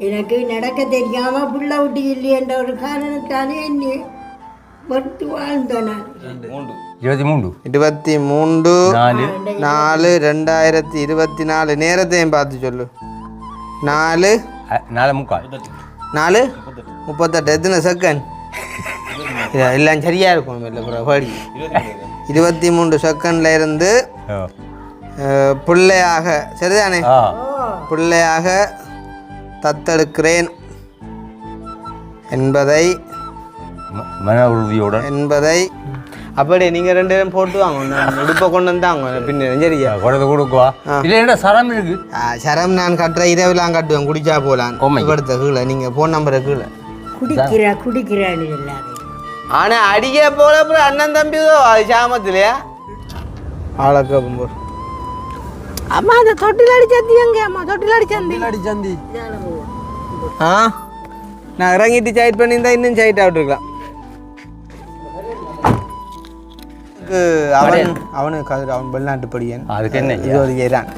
எனக்கு நடக்க தெரியாமல் புள்ள விட்டு இல்லையென்ற ஒரு காரணத்தாலே என்னை பட்டு வாழ்ந்தேன் நான். 23/4/2024 நேரத்தையும் பார்த்து சொல்லு. 4:38 எத்தனை செகண்ட்? எல்லாம் சரியாக இருக்கும் இல்லை படி. 23 செகண்ட்ல இருந்து பிள்ளையாக சரிதானே பிள்ளையாக தத்தெடுக்கிறேன் என்பதை மன உறுதியோட என்பதை அப்படி நீங்கள் 2 பேரும் போட்டு வாங்க. உடுப்பை கொண்டு வந்தாங்க பின்ன சரியா குழந்தை கொடுக்குவா இல்லை சரம் இருக்கு சரம் நான் கட்டுற இரவுலாம் கட்டுவேன் குடிச்சா போகலாம் படுத்த கீழே நீங்கள் ஃபோன் நம்பரை கீழே குடிக்கிறான்னு எல்லாரும். ஆனால் அடிக்க போல அப்புறம் அண்ணன் தம்பிதோ அது சாமத்துலையா ஆளை கேட்போம் போ. அம்மா அந்த தொட்டில் அடிச்சாந்தி எங்க அம்மா தொட்டில் அடிச்சாந்தி ஆ நான் இறங்கிட்டு சைட் பண்ணியிருந்தா இன்னும் சைட் ஆகிட்டுருக்கலாம். அவனுக்கு அவன் வெளிநாட்டு படியன் அதுக்கு என்ன இது ஒரு ஏறான்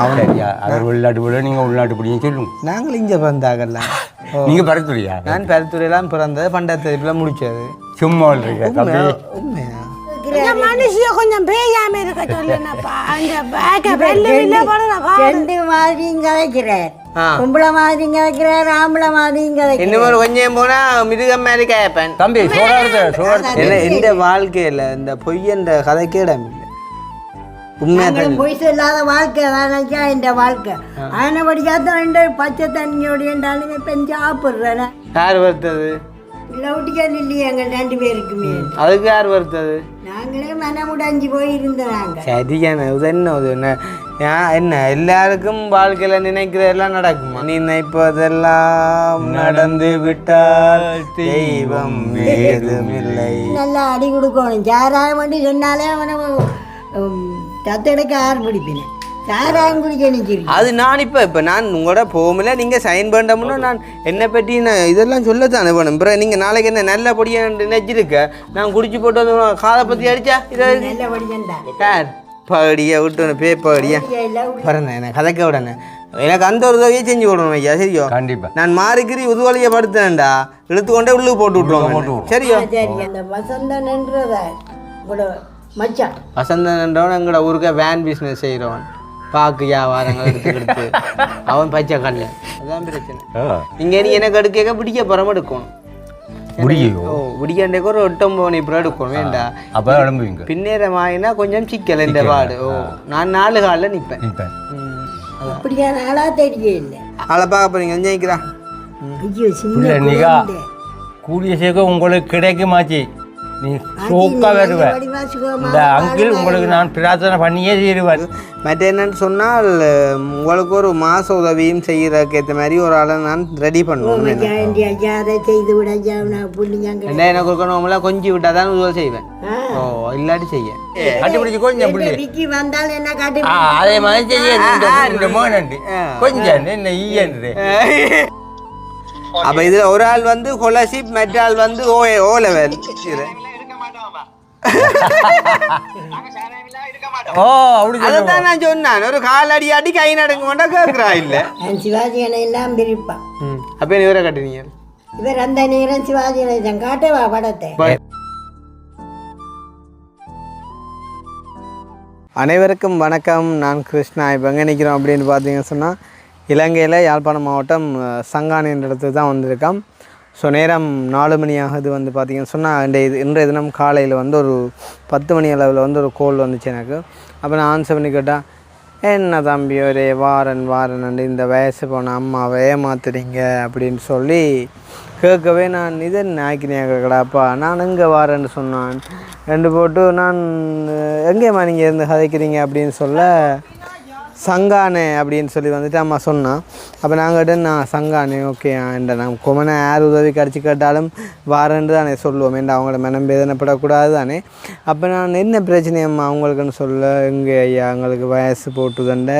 அவன் அவர் வெளிநாட்டு படி நீங்கள் உள்நாட்டு படியும் சொல்லுங்க. நாங்கள் இங்கே பிறந்தாகல நீங்கள் பரத்துறையா? நான் பருத்துறையெல்லாம் பிறந்தது பண்டாயிரத்தில் முடிச்சது. சும்மா உண்மையா மனுஷிய கொஞ்சம் பேயாம இருக்க சொல்லுப்பா. ரெண்டு மாதிரியும் கதைக்கிறார், பொம்பளை மாதிரியும் கதைக்கிறார், ஆம்பளை மாதிரியும் கதைக்கிறார். இன்னும் கொஞ்சம் போனா மிருகம் மாதிரி கேட்பேன் தம்பி. இந்த வாழ்க்கையில இந்த பொய்யன்ற கதைக்கே இடம் இல்லை. உண்மையா பொய் சொல்லாத வாழ்க்கை தானச்சா இந்த வாழ்க்கை. ஆனபடியாத்தான் ரெண்டு பச்சை தண்ணியோடு என்றாலுமே பெஞ்சு சாப்பிட்றேன். யார் வருத்தது? லவுட்டிக்கல் இல்லையே எங்கள் 2 பேருக்குமே. அதுக்கு யார் வருத்தது? நாங்களே மனமுடைஞ்சு போயிருந்தோம். சரியான என்ன எல்லாருக்கும் வாழ்க்கையில நினைக்கிறதெல்லாம் நடக்குமா? நினைப்பதெல்லாம் நடந்து விட்டால் தெய்வம் ஏதுமில்லை. நல்லா அடி கொடுக்கணும். சாராயம் வந்து சொன்னாலே அவனை தத்தெடுக்க ஆரம்பிப்பேன். சாராயம் குடிக்க நினைக்கிறேன். அது நான் இப்போ நான் உங்களோட போகல நீங்கள் சைன் பண்ணோம்னா நான் என்னை பற்றி நான் இதெல்லாம் சொல்லத்தானே வேணும். அப்புறம் நீங்கள் நாளைக்கு என்ன நல்லபடியாக நினைச்சிருக்க நான் குடிச்சு போட்டு வந்து காதை பற்றி அடிச்சா இதை சார் படியா விட்டு பேப்படியா பிறந்தேன் எனக்கு கதைக்க விடனே எனக்கு அந்த ஒரு உதவியை செஞ்சு விடணும் ஐயா. சரியோ? கண்டிப்பாக. நான் மாறிக்கிறி உதவலையை படுத்தேன்டா இழுத்து கொண்டே உள்ளுக்கு போட்டு விட்டுருவோம். சரியோ? அந்த வசந்தன்றதா மச்சான் வசந்தன்றவன் எங்களோட ஊருக்கு வேன் பிஸ்னஸ் செய்கிறவன். பாக்கு வியாபாரங்கள் எடுத்துக்கிட்டு அவன் பச்சை கல்ல. அதான் பிரச்சனை. இங்கே நீ எனக்கு எடுக்க பிடிக்க புறமா எடுக்கணும். பிடிக்காண்டே ஒரு 8-9 இப்போ எடுக்கணும் வேண்டா. அப்போ உடம்புவீங்க பின்னேற மாயினா கொஞ்சம் சிக்கல் இந்த பாடு. நான் 4 காலில் நிற்பேன். அப்படியா? நாளா தெரியல. ஆளை பார்க்க போறீங்க எஞ்சிக்கிறான். கூடிய சேர்க்க உங்களுக்கு கிடைக்குமாச்சு. நீ சோக்கா வருவேன். இந்த அங்கிள் உங்களுக்கு நான் பிரார்த்தனை பண்ணியே தீருவேன். மற்ற என்னன்னு சொன்னால் உங்களுக்கு ஒரு மாச உதவியும் செய்யறதுக்கு ஏற்ற மாதிரி ஒரு ஆளை நான் ரெடி பண்ணுவேன். என்ன எனக்கு கொடுக்கணும்ல கொஞ்சம் விட்டா தான் உதவி செய்வேன். ஓ இல்லாட்டி செய்ய கண்டுபிடிச்சு கொஞ்சம் அதே மாதிரி செய்ய கொஞ்சம் என்ன ஈயன்று. அப்ப இதுல ஒரு ஆள் வந்து ஸ்காலர்ஷிப், மற்ற ஆள் வந்து ஓ லெவல். அதான் நான் சொன்னேன் ஒரு கால் அடி அடி கை நடுங்க கொண்டா கேட்கிறா இல்ல. சிவாஜி எல்லாம் பிரிப்பான். அப்ப இவரை கட்டுனீங்க. இவர் அந்த நேரம் சிவாஜி கணேசன் காட்டவா படத்தை. அனைவருக்கும் வணக்கம். நான் கிருஷ்ணா. இப்போ எங்கே நிற்கிறோம் அப்படின்னு பார்த்தீங்கன்னு சொன்னால் இலங்கையில் யாழ்ப்பாணம் மாவட்டம் சங்கானை என்ற இடத்துல தான் வந்திருக்கோம். ஸோ நேரம் 4 மணி ஆகுது. வந்து பார்த்திங்கன்னு சொன்னால் இன்றைய தினம் காலையில் வந்து ஒரு 10 மணி அளவில் வந்து ஒரு கோல் வந்துச்சு எனக்கு. அப்போ நான் ஆன்சர் பண்ணி கேட்டால் என்ன தம்பி ஒரே வாரன் இந்த வயசு போன அம்மாவை ஏமாத்துறீங்க அப்படின்னு சொல்லி கேட்கவே நான் இதை நாய்க்கினியாக கேட்கடாப்பா நான் எங்கே வாரேன்னு சொன்னான். 2 போட்டு நான் எங்கேம்மா நீங்கள் இருந்து கதைக்கிறீங்க அப்படின்னு சொல்ல சங்கானே அப்படின்னு சொல்லி வந்துட்டு அம்மா சொன்னான். அப்போ நாங்கள் நான் சங்கானே ஓகே என்ற நான் கொமனை யார் உதவி கிடச்சி கேட்டாலும் வாரன்று தானே சொல்லுவோம். ஏன்டா அவங்களோட மனம் வேதனைப்படக்கூடாது தானே. அப்போ நான் என்ன பிரச்சனை அம்மா அவங்களுக்குன்னு சொல்ல எங்கே ஐயா எங்களுக்கு வயசு போட்டுதண்ட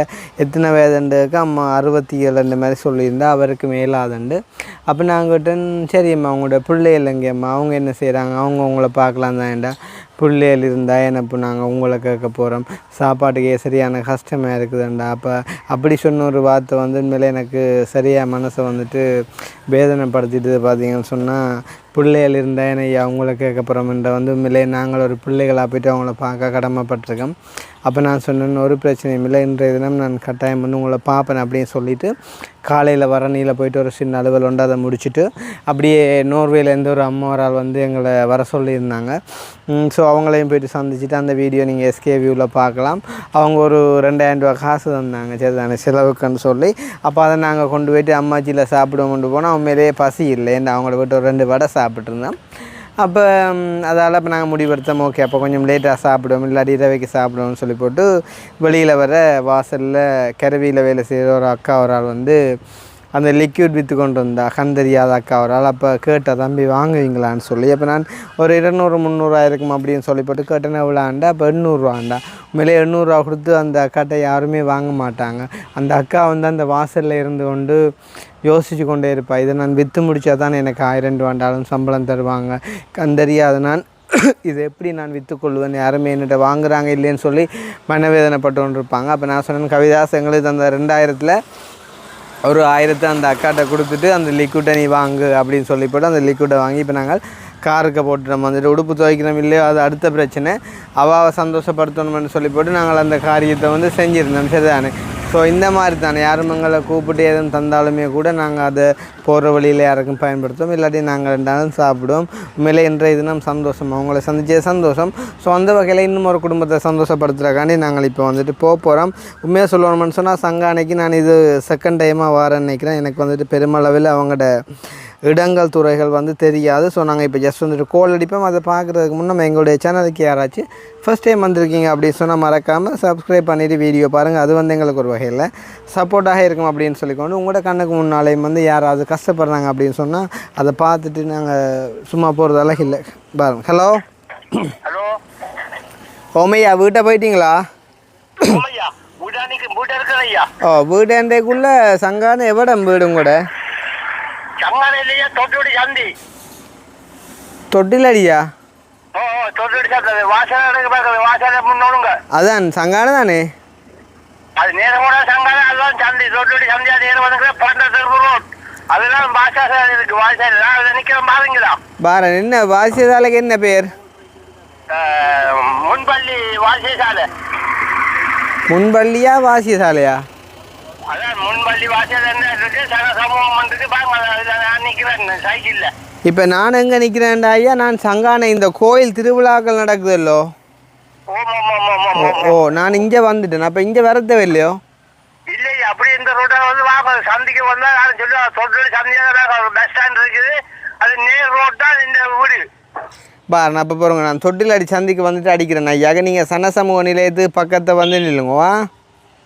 எத்தனை வயதுண்டுக்கு அம்மா 67 அந்த மாதிரி சொல்லியிருந்தா அவருக்கு மேலாதண்டு. அப்போ நாங்கள் சரி அம்மா அவங்களோட பிள்ளைகள் எங்கேம்மா அவங்க என்ன செய்கிறாங்க அவங்க உங்களை பார்க்கலாம் தான்டா பிள்ளைகள் இருந்தால் என்னப்போ நாங்கள் உங்களை கேட்க போகிறோம், சாப்பாட்டுக்கே சரியான கஷ்டமாக இருக்குதுண்டா. அப்போ அப்படி சொன்ன ஒரு வார்த்தை வந்து உண்மையிலே எனக்கு சரியாக மனசை வந்துட்டு வேதனைப்படுத்திட்டு பார்த்தீங்கன்னு சொன்னால், பிள்ளைகள் இருந்தால் என்ன அவங்கள கேட்க போகிறோம்ன்ற வந்து உண்மையிலே நாங்கள் ஒரு பிள்ளைகளாக போய்ட்டு அவங்கள பார்க்க கடமைப்பட்டிருக்கோம். அப்போ நான் சொன்னேன்னு ஒரு பிரச்சனையும் இல்லை, இன்றைய தினம் நான் கட்டாயம் வந்து உங்களை பார்ப்பேன் அப்படின்னு சொல்லிவிட்டு காலையில் வரணியில் போய்ட்டு ஒரு சின்ன அலுவல் உண்டு, அதை முடிச்சுட்டு அப்படியே நோர்வேலேருந்து ஒரு அம்மாவரால் வந்து எங்களை வர சொல்லியிருந்தாங்க. ஸோ அவங்களையும் போய்ட்டு சந்திச்சுட்டு அந்த வீடியோ நீங்கள் எஸ்கே வியூவில் பார்க்கலாம். அவங்க ஒரு 2000 ரூபா காசு தந்தாங்க, சரி தானே செலவுக்குன்னு சொல்லி. அப்போ அதை நாங்கள் கொண்டு போய்ட்டு அம்மாச்சியில் சாப்பிடுவோம் கொண்டு போனால் உண்மையிலேயே பசி இல்லை, ஏன்னா அவங்கள போய்ட்டு ஒரு 2 வடை சாப்பிட்ருந்தோம். அப்போ அதால் இப்போ நாங்கள் முடிவெடுத்தோம், ஓகே அப்போ கொஞ்சம் லேட்டாக சாப்பிடுவோம், இல்லாட்டி இரவைக்கு சாப்பிடுவோம்னு சொல்லி போட்டு வெளியில் வர வாசலில் கருவியில் வேலை செய்கிற ஒரு அக்கா ஒரு ஆள் வந்து அந்த லிக்யூட் விற்று கொண்டு வந்தா, கண்டறியாத அக்கா ஒரு ஆள். அப்போ கேட்டால் தம்பி வாங்குவீங்களான்னு சொல்லி. அப்போ நான் ஒரு 200-300 இருக்கும் அப்படின்னு சொல்லி போட்டு கேட்டேன்னா எவ்வளோண்டா, அப்போ 800 ரூபாண்டா. உண்மையிலே 800 ரூபா கொடுத்து அந்த அக்காட்டை யாருமே வாங்க மாட்டாங்க. அந்த அக்கா வந்து அந்த வாசலில் இருந்து கொண்டு யோசித்து கொண்டே இருப்பாள், இதை நான் விற்று முடித்தா தான் எனக்கு 1000 ரூபாண்டாலும் சம்பளம் தருவாங்க, கண்டறியாத நான் இது எப்படி நான் விற்றுக்கொள்வேன், யாருமே என்னிட்ட வாங்குறாங்க இல்லைன்னு சொல்லி மனவேதனைப்பட்டு கொண்டு இருப்பாங்க. அப்போ நான் சொன்னேன், கவிதாஸ் எங்களுக்கு அந்த 2000-ல் ஒரு 1000 அந்த அக்காட்டை கொடுத்துட்டு அந்த லிக்விட்டை நீ வாங்கு அப்படின்னு சொல்லி போட்டு அந்த லிக்விட்டை வாங்கி இப்போ நாங்கள் காருக்கு போட்டு நம்ம வந்துட்டு உடுப்பு துவைக்கிறோம் இல்லையோ, அது அடுத்த பிரச்சனை. அவாவை சந்தோஷப்படுத்தணும்னு சொல்லி போட்டு நாங்கள் அந்த காரியத்தை வந்து செஞ்சுருந்தோம், சரிதானே. ஸோ இந்த மாதிரி தானே யாரும் எங்களை கூப்பிட்டு எதுவும் தந்தாலுமே கூட நாங்கள் அதை போகிற வழியில் யாருக்கும் பயன்படுத்துவோம், இல்லாட்டி நாங்கள் 2 நாளும் சாப்பிடுவோம். உண்மையிலே இன்றைய தினம் சந்தோஷம், அவங்கள சந்திச்சே சந்தோஷம். ஸோ அந்த வகையில் இன்னும் ஒரு குடும்பத்தை சந்தோஷப்படுத்துகிறக்காண்டி நாங்கள் இப்போ வந்துட்டு போகிறோம். உண்மையாக சொல்லணும்னு சொன்னால் சங்கானைக்கு நான் இது செகண்ட் டைமாக வரேன்னு நினைக்கிறேன். எனக்கு வந்துட்டு பெருமளவில் அவங்களோட இடங்கள் துறைகள் வந்து தெரியாது. ஸோ நாங்கள் இப்போ ஜஸ்ட் வந்துட்டு கோல் அடிப்போம். அதை பார்க்குறதுக்கு முன்னே எங்களுடைய சேனலுக்கு யாராச்சும் ஃபஸ்ட் டைம் வந்திருக்கீங்க அப்படின்னு சொன்னால் மறக்காமல் சப்ஸ்கிரைப் பண்ணிவிட்டு வீடியோ பாருங்கள். அது வந்து எங்களுக்கு ஒரு வகையில் சப்போர்ட்டாக இருக்கும் அப்படின்னு சொல்லிக்கொண்டு உங்களோட கண்ணுக்கு முன்னாலேயும் வந்து யாராவது கஷ்டப்படுறாங்க அப்படின்னு சொன்னால் அதை பார்த்துட்டு நாங்கள் சும்மா போகிறதெல்லாம் இல்லை பாருங்க. ஹலோ ஹலோ ஓமையா, வீட்டை போயிட்டீங்களா? ஓ வீடுக்குள்ளே சங்கான எவ்வளோ வீடு கூட தொட்டிலடியா? அதான் சங்கான தானே அது நேரம் கூட சங்கான அதுதான் சந்தி தொட்டி சந்தியா நேரம் வந்து அதெல்லாம் பாஷா இருக்கு வாசல் நிக்கிறோம் பாருங்களா பாரு. என்ன வாசியசாலைக்கு என்ன பேர்? முன்பள்ளி வாசியசாலை. முன்பள்ளியா வாசியசாலையா? அதான் முன்பள்ளி வாசல் என்ன இருக்கு, சக சமூகம் வந்துட்டு பாருங்க நான் நிக்கிறேன் சைக்கிள்ல. இப்போ நான் எங்கே நிற்கிறேன்டா ஐயா, நான் சங்கான இந்த கோயில் திருவிழாக்கள் நடக்குதல்லோ. ஓ நான் இங்கே வந்துட்டேன். அப்போ இங்கே வரத்தவே இல்லையோ? இல்லையா அப்படி இந்த ரோட்டை வந்து வாங்க சந்திக்கு வந்தால் நான் சொல்லி தொட்டு சந்தியாக பஸ் ஸ்டாண்ட் இருக்குது, அது நேர் ரோட் தான் இந்த வீடு. பாரு நான் இப்போ போகிறோங்க, நான் தொட்டில் அடி சந்திக்கு வந்துட்டு அடிக்கிறேன் ஐயாக்க. நீங்கள் சன சமூக நிலையத்துக்கு பக்கத்தை வந்து நில்லுங்கவா?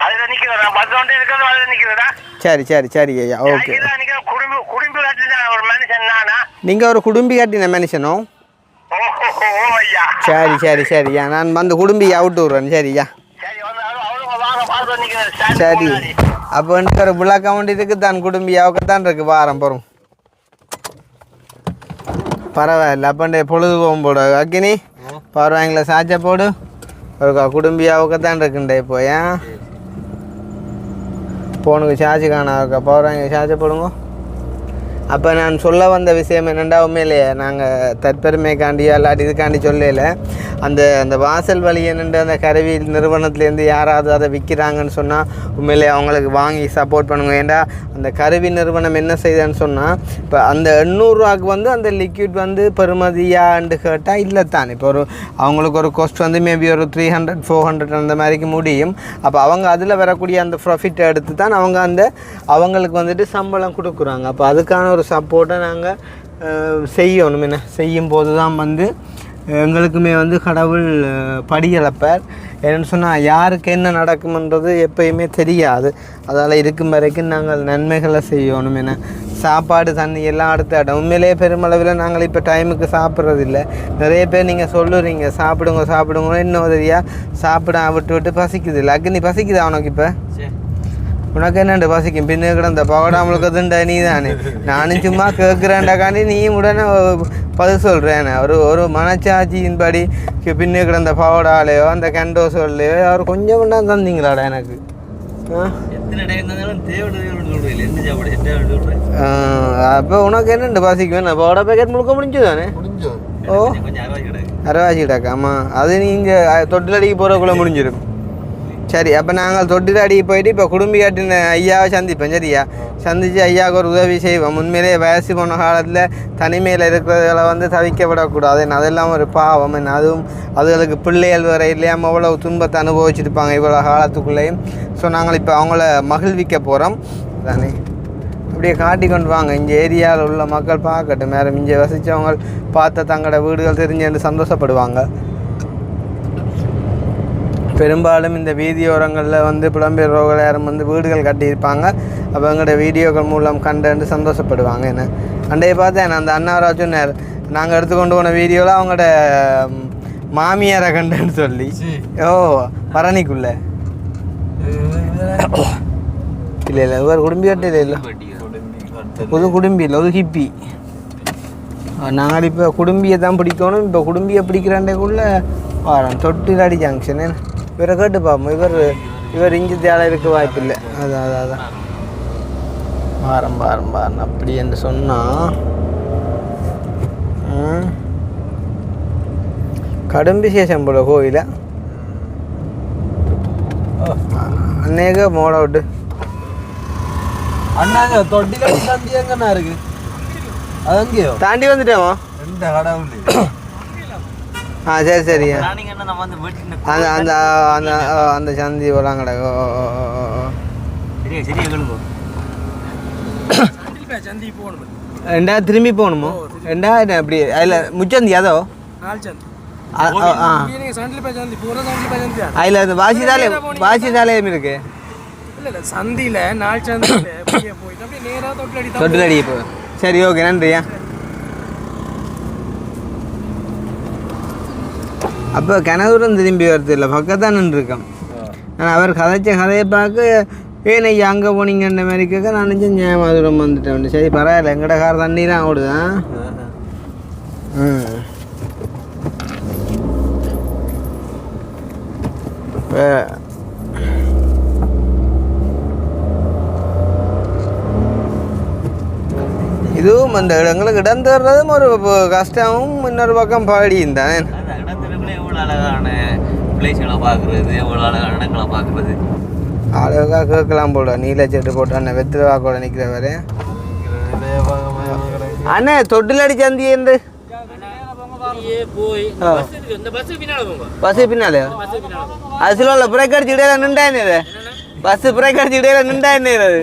அதில் நிற்கிறேன், நான் பஸ் வந்து இருக்கிறோம் அதில் நிற்கிறேடா. சரி சரி சரி ஐயா, ஓகே. குடும்பி கட்டின ஒரு மனுஷன் நானா? நீங்கள் ஒரு குடும்பி கட்டின மனுஷனோ? ஐயா சரி சரி சரியா, நான் வந்து குடும்பி அவுட்டு விட்றேன். சரியா சரி. அப்போ வந்துட்டு ஒரு புலா கவுண்ட் இருக்குது தான், குடும்பி அவுக்கத்தான் இருக்குது வாரம் போகிறோம். பரவாயில்ல, அப்பண்டே பொழுது போகும்போடு அக்கினி பரவாயில்ல சாச்சா போடு. ஒரு குடும்பி அவுக்கத்தான் இருக்குண்டே இப்போ ஏன் போனுக்கு சார்ஜ் காணாக்கா பரவாயில்ல சார்ஜை போடுங்க. அப்போ நான் சொல்ல வந்த விஷயம் என்னென்னா, உண்மையிலேயே நாங்கள் தற்பெருமைக்காண்டியா இல்லாட்டி இதுக்காண்டி சொல்லலை, அந்த வாசல் வழி என்னென்று அந்த கருவி நிறுவனத்துலேருந்து யாராவது அதை விற்கிறாங்கன்னு சொன்னால் உண்மையிலே அவங்களுக்கு வாங்கி சப்போர்ட் பண்ணுங்க. ஏன்டா அந்த கருவி நிறுவனம் என்ன செய்யுதுன்னு சொன்னால், இப்போ அந்த 800 ரூபாய்க்கு வந்து அந்த லிக்விட் வந்து பெறுமதியான்னு கேட்டால் இல்லை தான். இப்போ அவங்களுக்கு ஒரு காஸ்ட் வந்து மேபி ஒரு 300-400 அந்த மாதிரிக்கு முடியும். அப்போ அவங்க அதில் வரக்கூடிய அந்த ப்ராஃபிட்டை எடுத்து தான் அவங்களுக்கு வந்துட்டு சம்பளம் கொடுக்குறாங்க. அப்போ அதுக்கான ஒரு சப்போர்ட்டை நாங்கள் செய்யணும். என்ன செய்யும் போது தான் வந்து எங்களுக்குமே வந்து கடவுள் படியளப்பார். என்னென்னு சொன்னால் யாருக்கு என்ன நடக்கும்ன்றது எப்பயுமே தெரியாது. அதால் இருக்கும் வரைக்கும் நாங்கள் நன்மைகளை செய்யணும். என்ன சாப்பாடு தண்ணி எல்லாம் அடுத்த இடம். உண்மையிலேயே பெருமளவில் நாங்கள் இப்போ டைமுக்கு சாப்பிட்றதில்ல. நிறைய பேர் நீங்கள் சொல்லுறீங்க சாப்பிடுங்க இன்னும் உதவியாக சாப்பிட விட்டு பசிக்குது இல்லை. அக்னி பசிக்குது அவனுக்கு இப்போ உனக்கு என்னண்டு பசிக்கும் பின்னு கிடந்த பகடா முழுக்கதுண்டா நீ தானே நானும் சும்மா கேட்குறேன்டாக்காண்டி நீயும் உடனே பதில் சொல்கிறேன் ஒரு மனச்சாட்சியின்படி பின்னு கிடந்த பகடாலேயோ அந்த கண்டோசோல்லையோ அவர் கொஞ்சம் தான் தந்தீங்களாடா எனக்கு அப்போ உனக்கு என்னண்டு பசிக்கும் என்ன பகடா பேக்கெட் முழுக்க முடிஞ்சு தானே ஓ அரைவாசி கிடக்கு ஆமாம் அது நீ இங்கே தொட்டில் அடிக்க போகிறக்குள்ளே முடிஞ்சிடும் சரி அப்போ நாங்கள் தொட்டில் அடிக்க போயிட்டு இப்போ குடும்பி காட்டின ஐயாவை சந்திப்போம் சரியா சந்தித்து ஐயாவுக்கு ஒரு உதவி செய்வோம் உண்மையிலே வயசு போன காலத்தில் தனிமையில் இருக்கிறதுகளை வந்து தவிக்கப்படக்கூடாது அதெல்லாம் ஒரு பாவம் என்ன அதுவும் அதுகளுக்கு பிள்ளைகள் வர இல்லையாமல் அவ்வளோ துன்பத்தை அனுபவிச்சிருப்பாங்க இவ்வளோ காலத்துக்குள்ளேயும் ஸோ நாங்கள் இப்போ அவங்கள மகிழ்விக்க போகிறோம் தானே அப்படியே காட்டி கொண்டு வாங்க இங்கே ஏரியாவில் உள்ள மக்கள் பார்க்கட்டும் மேலும் இங்கே வசித்தவங்க பார்த்த தங்களோட வீடுகள் தெரிஞ்சு சந்தோஷப்படுவாங்க பெரும்பாலும் இந்த வீதியோரங்களில் வந்து புலம்பெயர்வோர்கள் யாரும் வந்து வீடுகள் கட்டியிருப்பாங்க அப்போ எங்களோட வீடியோக்கள் மூலம் கண்டு சந்தோஷப்படுவாங்க என்ன அண்டையை பார்த்தேன் அந்த அண்ணாவராஜ் சொன்னார் நாங்கள் எடுத்துக்கொண்டு போன வீடியோவில் அவங்களோட மாமியாரை கண்டுன்னு சொல்லி ஓ பரணிக்குள்ளே இல்லை ஒரு குடும்பி கட்டு இல்லை புது குடும்பி இல்லை ஒரு ஹிப்பி நாங்கள் இப்போ குடும்பியை தான் பிடிக்கணும் இப்போ குடும்பியை பிடிக்கிறாண்டேக்குள்ளே வாரம் தொட்டிலாடி ஜங்ஷன் இவரை கேட்டு பார்ப்போம் இவர் இஞ்சி தேவை இருக்க வாய்ப்பு இல்லை அதான் வாரம் அப்படி என்று சொன்னால் கடும் விசேஷம் போல கோயில அநேக மோட விட்டு அண்ணாங்க தொட்டில தந்தி எங்கண்ணா இருக்கு அது அங்கேயோ தாண்டி வந்துட்டோமா எந்த கடவுள் சரி சரியா அந்த அந்த அந்த அந்த சந்தி வராங்க கிடக்கு ரெண்டா திரும்பி போகணுமோ ரெண்டா அப்படி அதில் முச்சந்தி அதோ அதில் அந்த வாசிதாலயம் இருக்கு சந்தியில நாள் சந்தியில தொட்டிலடி இப்போ சரி ஓகே நன்றியா அப்போ கனதூரம் திரும்பி வருது இல்லை பக்கத்தான் நின்றுருக்கோம் ஆனால் அவர் கதையை பார்க்க ஏன் ஐயா அங்கே போனீங்கன்ற மாதிரி கேட்க நான் நினச்சேன் ஞாபகம் வந்துட்டேன் சரி பரவாயில்ல எங்கட கார் தண்ணிலாம் ஓடுதான் இதுவும் அந்த இடங்களுக்கு இடம் தர்றதும் ஒரு கஷ்டமும் இன்னொரு பக்கம் பாடியும் தானே அழகான பிளேஸ்களை பார்க்குறது எவ்வளோ அழகான இடங்களை பார்க்குறது அழகாக கேட்கலாம் போட நீலச்சட்டு போட்டு அண்ணன் வெத்தில வாக்கோட நிற்கிறவரு அண்ணே தொட்டிலடி சந்தி என்று பஸ் பின்னாலே அது சொல்ல பிரேக் அடிச்சு இடையில நின்றாயினே பஸ் பிரேக் அடிச்சு இடையில நின்றாயினே அது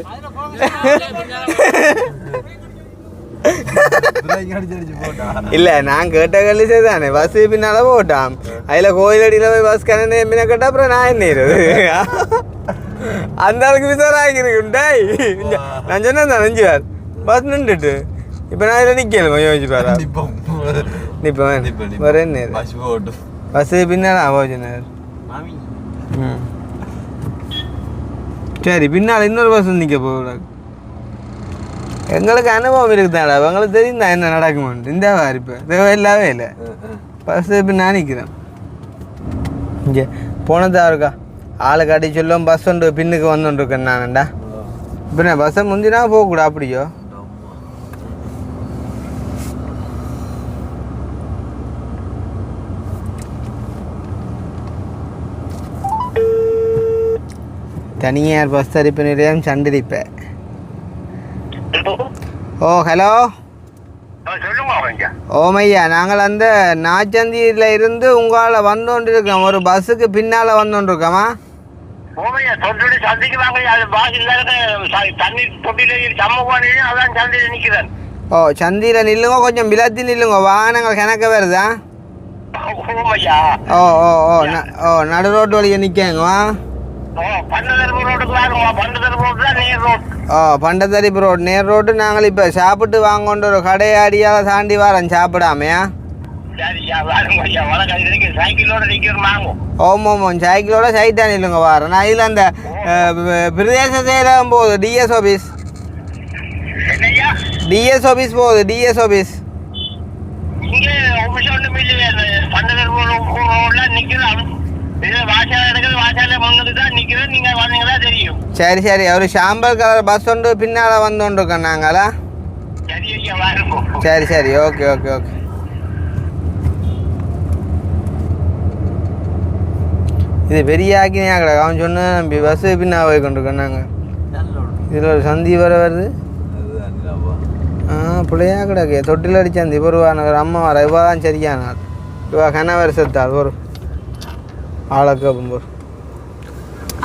இல்லை நான் கேட்ட கழிச்சே தானே பஸ் பின்னால போட்டான் அதில் கோயிலடியில் போய் பஸ் கண்ணே மீன கேட்டால் அப்புறம் நான் என்ன அந்த அளவுக்கு விசாராகிருக்குண்டாய் நான் சொன்னேன் தான் நெஞ்சுவார் பஸ் நின்றுட்டு இப்போ நான் இதில் நிற்கல யோசிச்சுப்பாரா நிற்பேன் வரேன் பஸ் பின்னால போச்சுனார் சரி பின்னால் இன்னொரு பஸ் நிற்க போகிறாங்க எங்களுக்கு அனுபவம் இருக்குதாடா எங்களுக்கு தெரியும் தான் என்ன நடக்குமான்ட்டு இந்த இப்போ தேவையில்லாவே இல்லை பஸ்ஸு இப்போ நான் நிற்கிறேன் இங்கே போனதா இருக்கா ஆளை காட்டி சொல்லுவோம் பஸ் ஒன்று பின்னுக்கு வந்துருக்கேன் நான்டா இப்போ நான் பஸ்ஸை முந்தினா போகக்கூடா அப்படியோ தனியார் பஸ் தரிப்பு நிலையம் சண்டிரிப்பேன் ஓ ஹலோ ஓமையா நாங்கள் அந்த நாச்சந்தியில் இருந்து உங்களால் வந்துகொண்டு இருக்கோம் ஒரு பஸ்ஸுக்கு பின்னால் வந்துகொண்டு இருக்கோமா ஓ சந்தியில் நில்லுங்க கொஞ்சம் விலத்தி நில்லுங்க வாகனங்கள் கணக்க வருதா ஓ ஓ ஓ ஓ நடு ரோட்டு வழியை நிற்கங்கம்மா ஓ பண்டத்தரிப்பு ரோடு நேர் ரோட்டு நாங்கள் இப்போ சாப்பிட்டு வாங்கொண்டு ஒரு கடையாடியால் தாண்டி வரோம் சாப்பிடாமையா சரியா வாருங்க ஐயா வணக்கம் இதுக்கு சைக்கிளோட நிற்கிறோம் வாங்கும் ஓமோமோம் சைக்கிளோட சைட்டாக இல்லைங்க வாரேன் நான் இதில் அந்த பிரதேச செயலகம் போகுது டிஎஸ் ஆஃபீஸ் என்னய்யா டிஎஸ் ஆஃபீஸ் போகுது டிஎஸ் ஆஃபீஸ் இங்கே ஆஃபீஸ் ஒன்றும் இல்லையே பண்டகர் ரோட்ல நிற்கிறோம் இது வாசல் எடுக்கிறது வாசல்ல முன்னுக்கு தான் நிற்கிறோம் நீங்கள் வந்தீங்களா தெரியும் சரி சரி ஒரு சாம்பல் கலர் பஸ் ஒன்று பின்னால் வந்தோண்டு இருக்கோம் நாங்களா சரி ஐயா வாருங்க சரி சரி ஓகே ஓகே ஓகே இது பெரிய ஆக்கினியா கிடக்கு அவன் சொன்ன நம்பி பஸ்ஸு பின்னா போய் கொண்டிருக்கோம் நாங்கள் இதில் ஒரு சந்தி வர வருது பிள்ளையா கிடக்கு தொட்டில் அடிச்சாந்தி பொருவான ஒரு அம்மா வர இவா தான் சரியான ஆள் இவா கணவர் செத்தாள் ஒரு ஆளக்கப்பும் ஒரு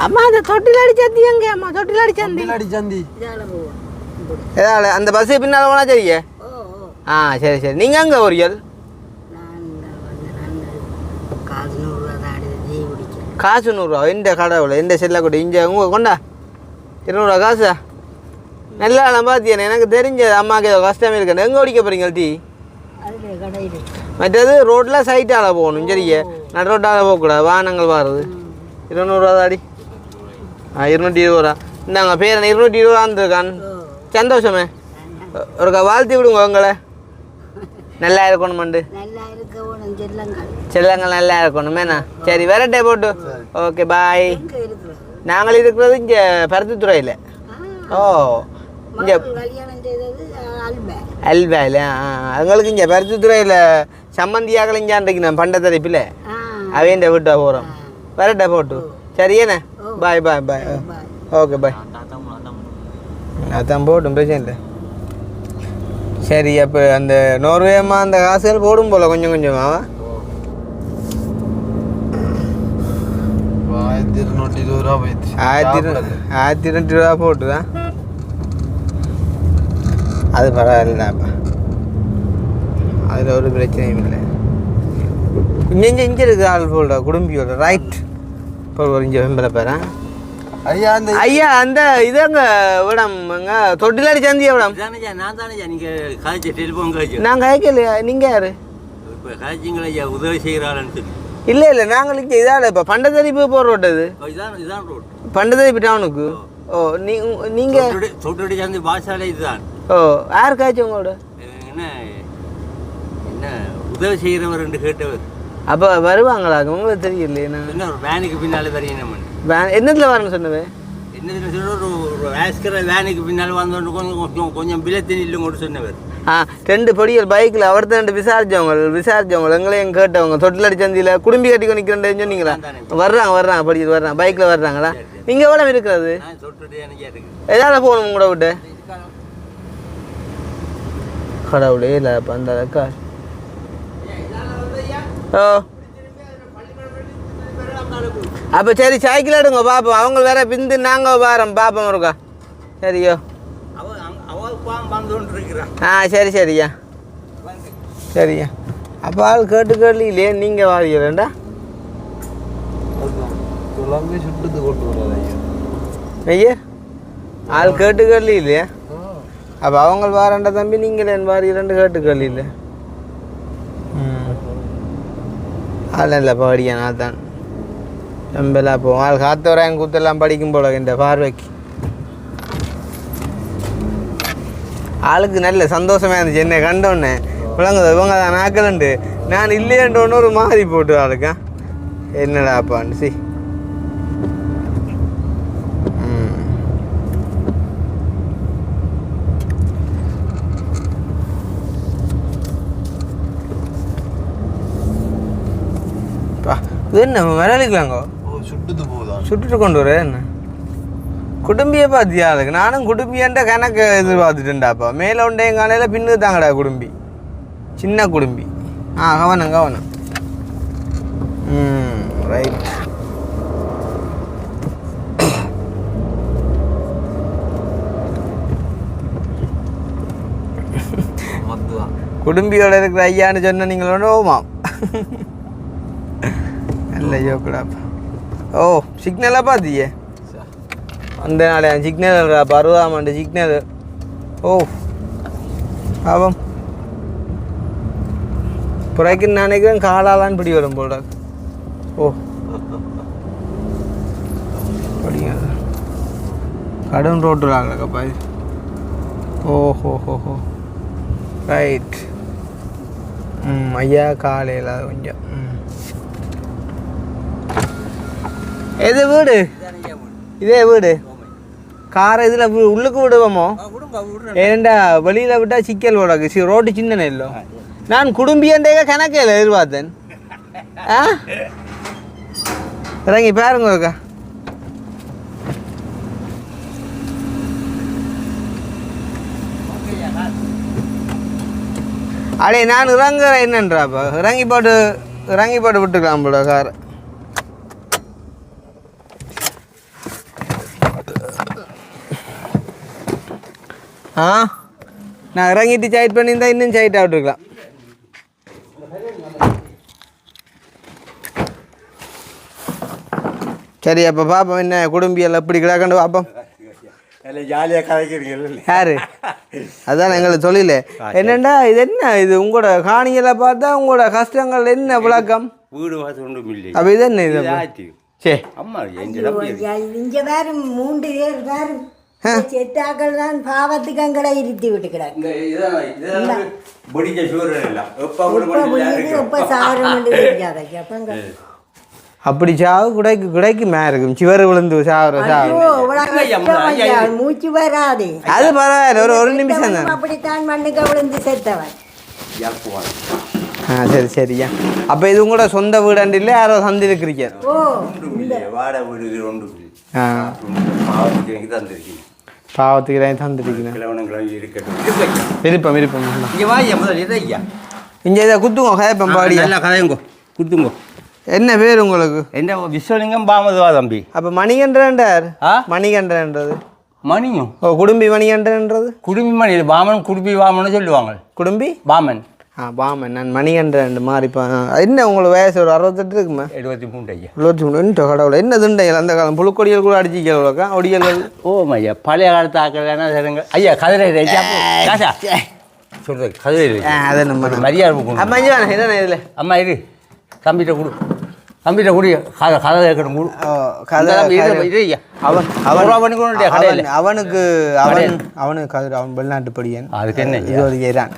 அம்மா அந்த தொட்டில் அடிச்சாந்தி எங்கே அம்மா தொட்டில் அடிச்சாந்தி அடிச்சாந்தி ஏதாவது அந்த பஸ்ஸு பின்னால் போனால் சரியே ஆ சரி சரி நீங்கள் அங்கே ஒரியல் காசு 100 எந்த கடவுளை எந்த செல்லக்கூட இங்கே உங்கள் கொண்டா 200 காசா நல்லா பார்த்தியானே எனக்கு தெரிஞ்சது அம்மாவுக்கு ஏதோ கஷ்டமே இருக்கேன் எங்கே ஓடிக்க போகிறீங்க டீ மற்றது ரோட்டில் சைட்டால் போகணும் சரியே நடு ரோட்டால் போகக்கூடாது வாகனங்கள் வாருது 200 தாடி 220 ரூபா இந்தாங்க பேர் 220 ரூபா இருந்திருக்கான் சந்தோஷமே ஒரு வாழ்த்தி விடுங்க உங்களை நல்லா இருக்கணுமாண்டு செல்லங்கள் நல்லா இருக்கணும் மேண்ணா சரி வரட்டே போட்டு ஓகே பாய் நாங்கள் இருக்கிறது இங்கே பருத்தித்துறையில் ஓ இங்கே அல்பாயில் எங்களுக்கு இங்கே பருத்தித்துறையில் சம்மந்தியாக இஞ்சான்றைக்கு நான் பண்ட தரிப்பில் அவையண்ட விட்டா போகிறோம் வரட்டே போட்டு சரியாண்ணே பாய் பாய் பாய் ஓகே பாய் அதான் போட்டும் பிரச்சனை இல்லை சரி அப்போ அந்த நோர்வேமா அந்த காசுகள் போடும் போல கொஞ்சம் கொஞ்சமாவா 1220 ரூபா போயிடுச்சு 1220 ரூபா போட்டுதான் அது பரவாயில்லப்பா அதில் ஒரு பிரச்சனையும் இல்லை கொஞ்சம் இங்கே இருக்குது ஆள் போல்டா குடும்பியோட ரைட் இப்போ ஒரு இங்கே வெம்பலை பேரேன் ஐயா அந்த இதாங்க மேடம் தொட்டிலாடி சந்தியா மேடம் நான் தானே நீங்கள் காய்ச்சி டெலிஃபோன் காய்ச்சி நான் காய்க்கலையா நீங்கள் யார் இப்போ காய்ச்சிங்களா ஐயா உதவி செய்கிறாள்னு இல்லை இல்லை நாங்கள் இங்கே இதால் இப்போ பண்டத்தரிப்பு போகிற ரோட்டது இதான் ரோட் பண்டத்தரிப்பு டவுனுக்கு ஓ நீங்கள் தொட்டடி சந்தி பாஷாலே இதுதான் ஓ யார் காய்ச்சி உங்களோட என்ன என்ன உதவி செய்கிறவர் என்று கேட்டவர் அப்போ வருவாங்களா உங்களுக்கு தெரியலையே நான் என்ன ஒரு வேனுக்கு பின்னாலே வரையணும் என்னத்தில் வரேன்னு சொன்னவேன் என்னதுன்னு சொல்ல ஒரு வேஸ்கிற வேனுக்கு பின்னால் வந்தோன்னு கொஞ்சம் கொஞ்சம் பிலத்தின் இல்லைங்க சொன்னவர் 2 பொடிகள் பைக்கில் அவர்த்த 2 விசாரிச்சவங்க எங்களையும் கேட்டவங்க தொட்டிலடி சந்தியில் குடும்பி கட்டிக்கோ நிற்கிறேன்னு சொன்னீங்களா வர்றாங்க படிச்சுட்டு வர்றாங்க பைக்கில் வர்றாங்களா நீங்கள் எவ்வளோ இருக்கிறது எதாவது போகணும் உங்களோட விட்டு கடவுளே இல்லை அப்போ அந்த அளவுக்கா ஓ அப்போ சரி சைக்கிள் எடுங்க பார்ப்போம் அவங்க வேற பிந்து நாங்கள் வாரோம் பார்ப்போம் இருக்கா சரியோ சரி சரியா சரியா அப்போ ஆள் கேட்டு இல்லையே நீங்கள் வாரிக்கிறேன்டா சுட்டுது கொண்டு வராது ஐயா ஆள் கேட்டு இல்லையா அப்போ அவங்க வாரண்டா தம்பி நீங்கள் என் வாரிக்கிறேன் கேட்டு இல்லை ஆள் இல்லை படியா நான் தான் நம்பலாம் போவோம் ஆள் காத்தவராயன் கூத்தெல்லாம் படிக்கும் போல இந்த பார்வைக்கு ஆளுக்கு நல்ல சந்தோஷமாக இருந்துச்சு என்னை கண்டோன்னே விளங்குது இவங்க தான் நாக்கலண்டு நான் இல்லையன்றோன்னு ஒரு மாதிரி போட்டு ஆளுக்கா என்னடாப்பான்னு சி இது என்ன விளையாடிக்கலாங்கோ சுட்டுட்டு கொண்டு வர என்ன குடும்பியை பார்த்தியா அதுக்கு நானும் குடும்பியன்ற கணக்கு எதிர்பார்த்துட்டேன்டாப்பா மேலே உண்டே காலையில் பின்னு தாங்கடா குடும்பி சின்ன குடும்பி கவனம் ரைட் குடும்பியோட இருக்கிற ஐயான்னு சொன்ன நீங்களோட ஓமாம் நல்ல ஜோக்கடாப்பா ஓ சிக்னலாக பார்த்தியே அந்த நாளே சிக்னல் பருவாமண்டு சிக்னல் ஓ பாவம் புறைக்குன்னு நினைக்கிறேன் காலாலான்னு பிடி வரும் போல. ஓ படிங்க கடும் ரோட்டில் ஆகலக்கப்பா. ஓஹோ ஹோ ரைட். ஐயா காலையில் கொஞ்சம். எது வீடு? இதே வீடு. காரை இதில் உள்ளுக்கு விடுவோமோ? ஏண்டா வெளியில் விட்டால் சிக்கல் போடாது. ரோட்டு சின்னனே இல்லை. நான் குடும்பியண்டே கணக்கில் எதிர்பார்த்தேன். ஆ இறங்கி பாருங்க அக்கா. அடே நான் இறங்குறேன் என்னன்றாப்பா. இறங்கி போட்டு விட்டுக்கலாம் போல காரை. ஆ நான் இறங்கிட்டு சைட் பண்ணியிருந்தா இன்னும் சைட் விட்டுருக்கலாம். சரி அப்போ பார்ப்போம் என்ன குடும்பியெல்லாம் எப்படி கிடக்கண்டு பார்ப்போம். ஜாலியாக கதைக்கிறீங்க யாரு? அதான் எங்களுக்கு தொழில் என்னண்டா. இது என்ன இது உங்களோட காணிகளை பார்த்தா உங்களோட கஷ்டங்கள் என்ன விளக்கம்? வீடு வாசல் ஒன்றும் இல்லை. அப்போ இது என்ன இது? சே அம்மா இங்க வேறு 3 பேர் வேறு செட்டாக்கள் தான் பாவத்துக்கங்களை இருத்தி விட்டு கிடக்கு. எப்ப சாரம் அப்படி சாவு குடைக்கு மே இருக்கும். சிவரு விழுந்து மூச்சு வராது. அது பரவாயில்ல. ஒரு நிமிஷம் தான். அப்படித்தான் மண்ணுக்கு விழுந்து செத்தவன். சரி சரியா. அப்போ இது உங்களோட சொந்த வீடாண்டு இல்லை யாரோ சந்தி இருக்கிறீங்க? வாடகை வீடு ஒன்று பாவத்துக்கு தந்துருக்கீங்க. விருப்பம் விருப்பம். இங்கே இதை குத்துங்க கதைப்பம் பாடி. கதையுங்கோ குத்துங்கோ. என்ன பேர் உங்களுக்கு? என்ன விஸ்வலிங்கம் பாமதுவா தம்பி. அப்போ மணிகண்டன்றார். மணிகண்டன்றது மணியும். ஓ குடும்பி மணிகண்டன்றது குடும்பி மணி. பாமன் குடும்பி பாமன்னு சொல்லுவாங்க. குடும்பி பாமன். பாமன். நான் மணிகண்டன் மாறிப்பேன். என்ன உங்களுக்கு வயசு ஒரு 68 இருக்குமா? 73 ஐயா. 73 கடவுளை. என்ன துண்டைகள் அந்த காலம் புழுக்கொடிகள் கூட அடிச்சிக்கா ஒடியல்கள். ஓ ஐயா பழைய காலத்து ஆக்கலன்னா சரிங்க ஐயா. கதிரை காசா சொல்றது கதிரை அதை நம்ம மரியாதை. அம்மா என்ன இதில் அம்மா இரு தம்பிகிட்ட கொடு. தம்பிகிட்ட கொடு. கதை கேட்கணும் கொடு. அவனுக்கு கதிர். அவன் வெளிநாட்டு படியன். அதுக்கு என்ன இது ஒரு ஏறான்.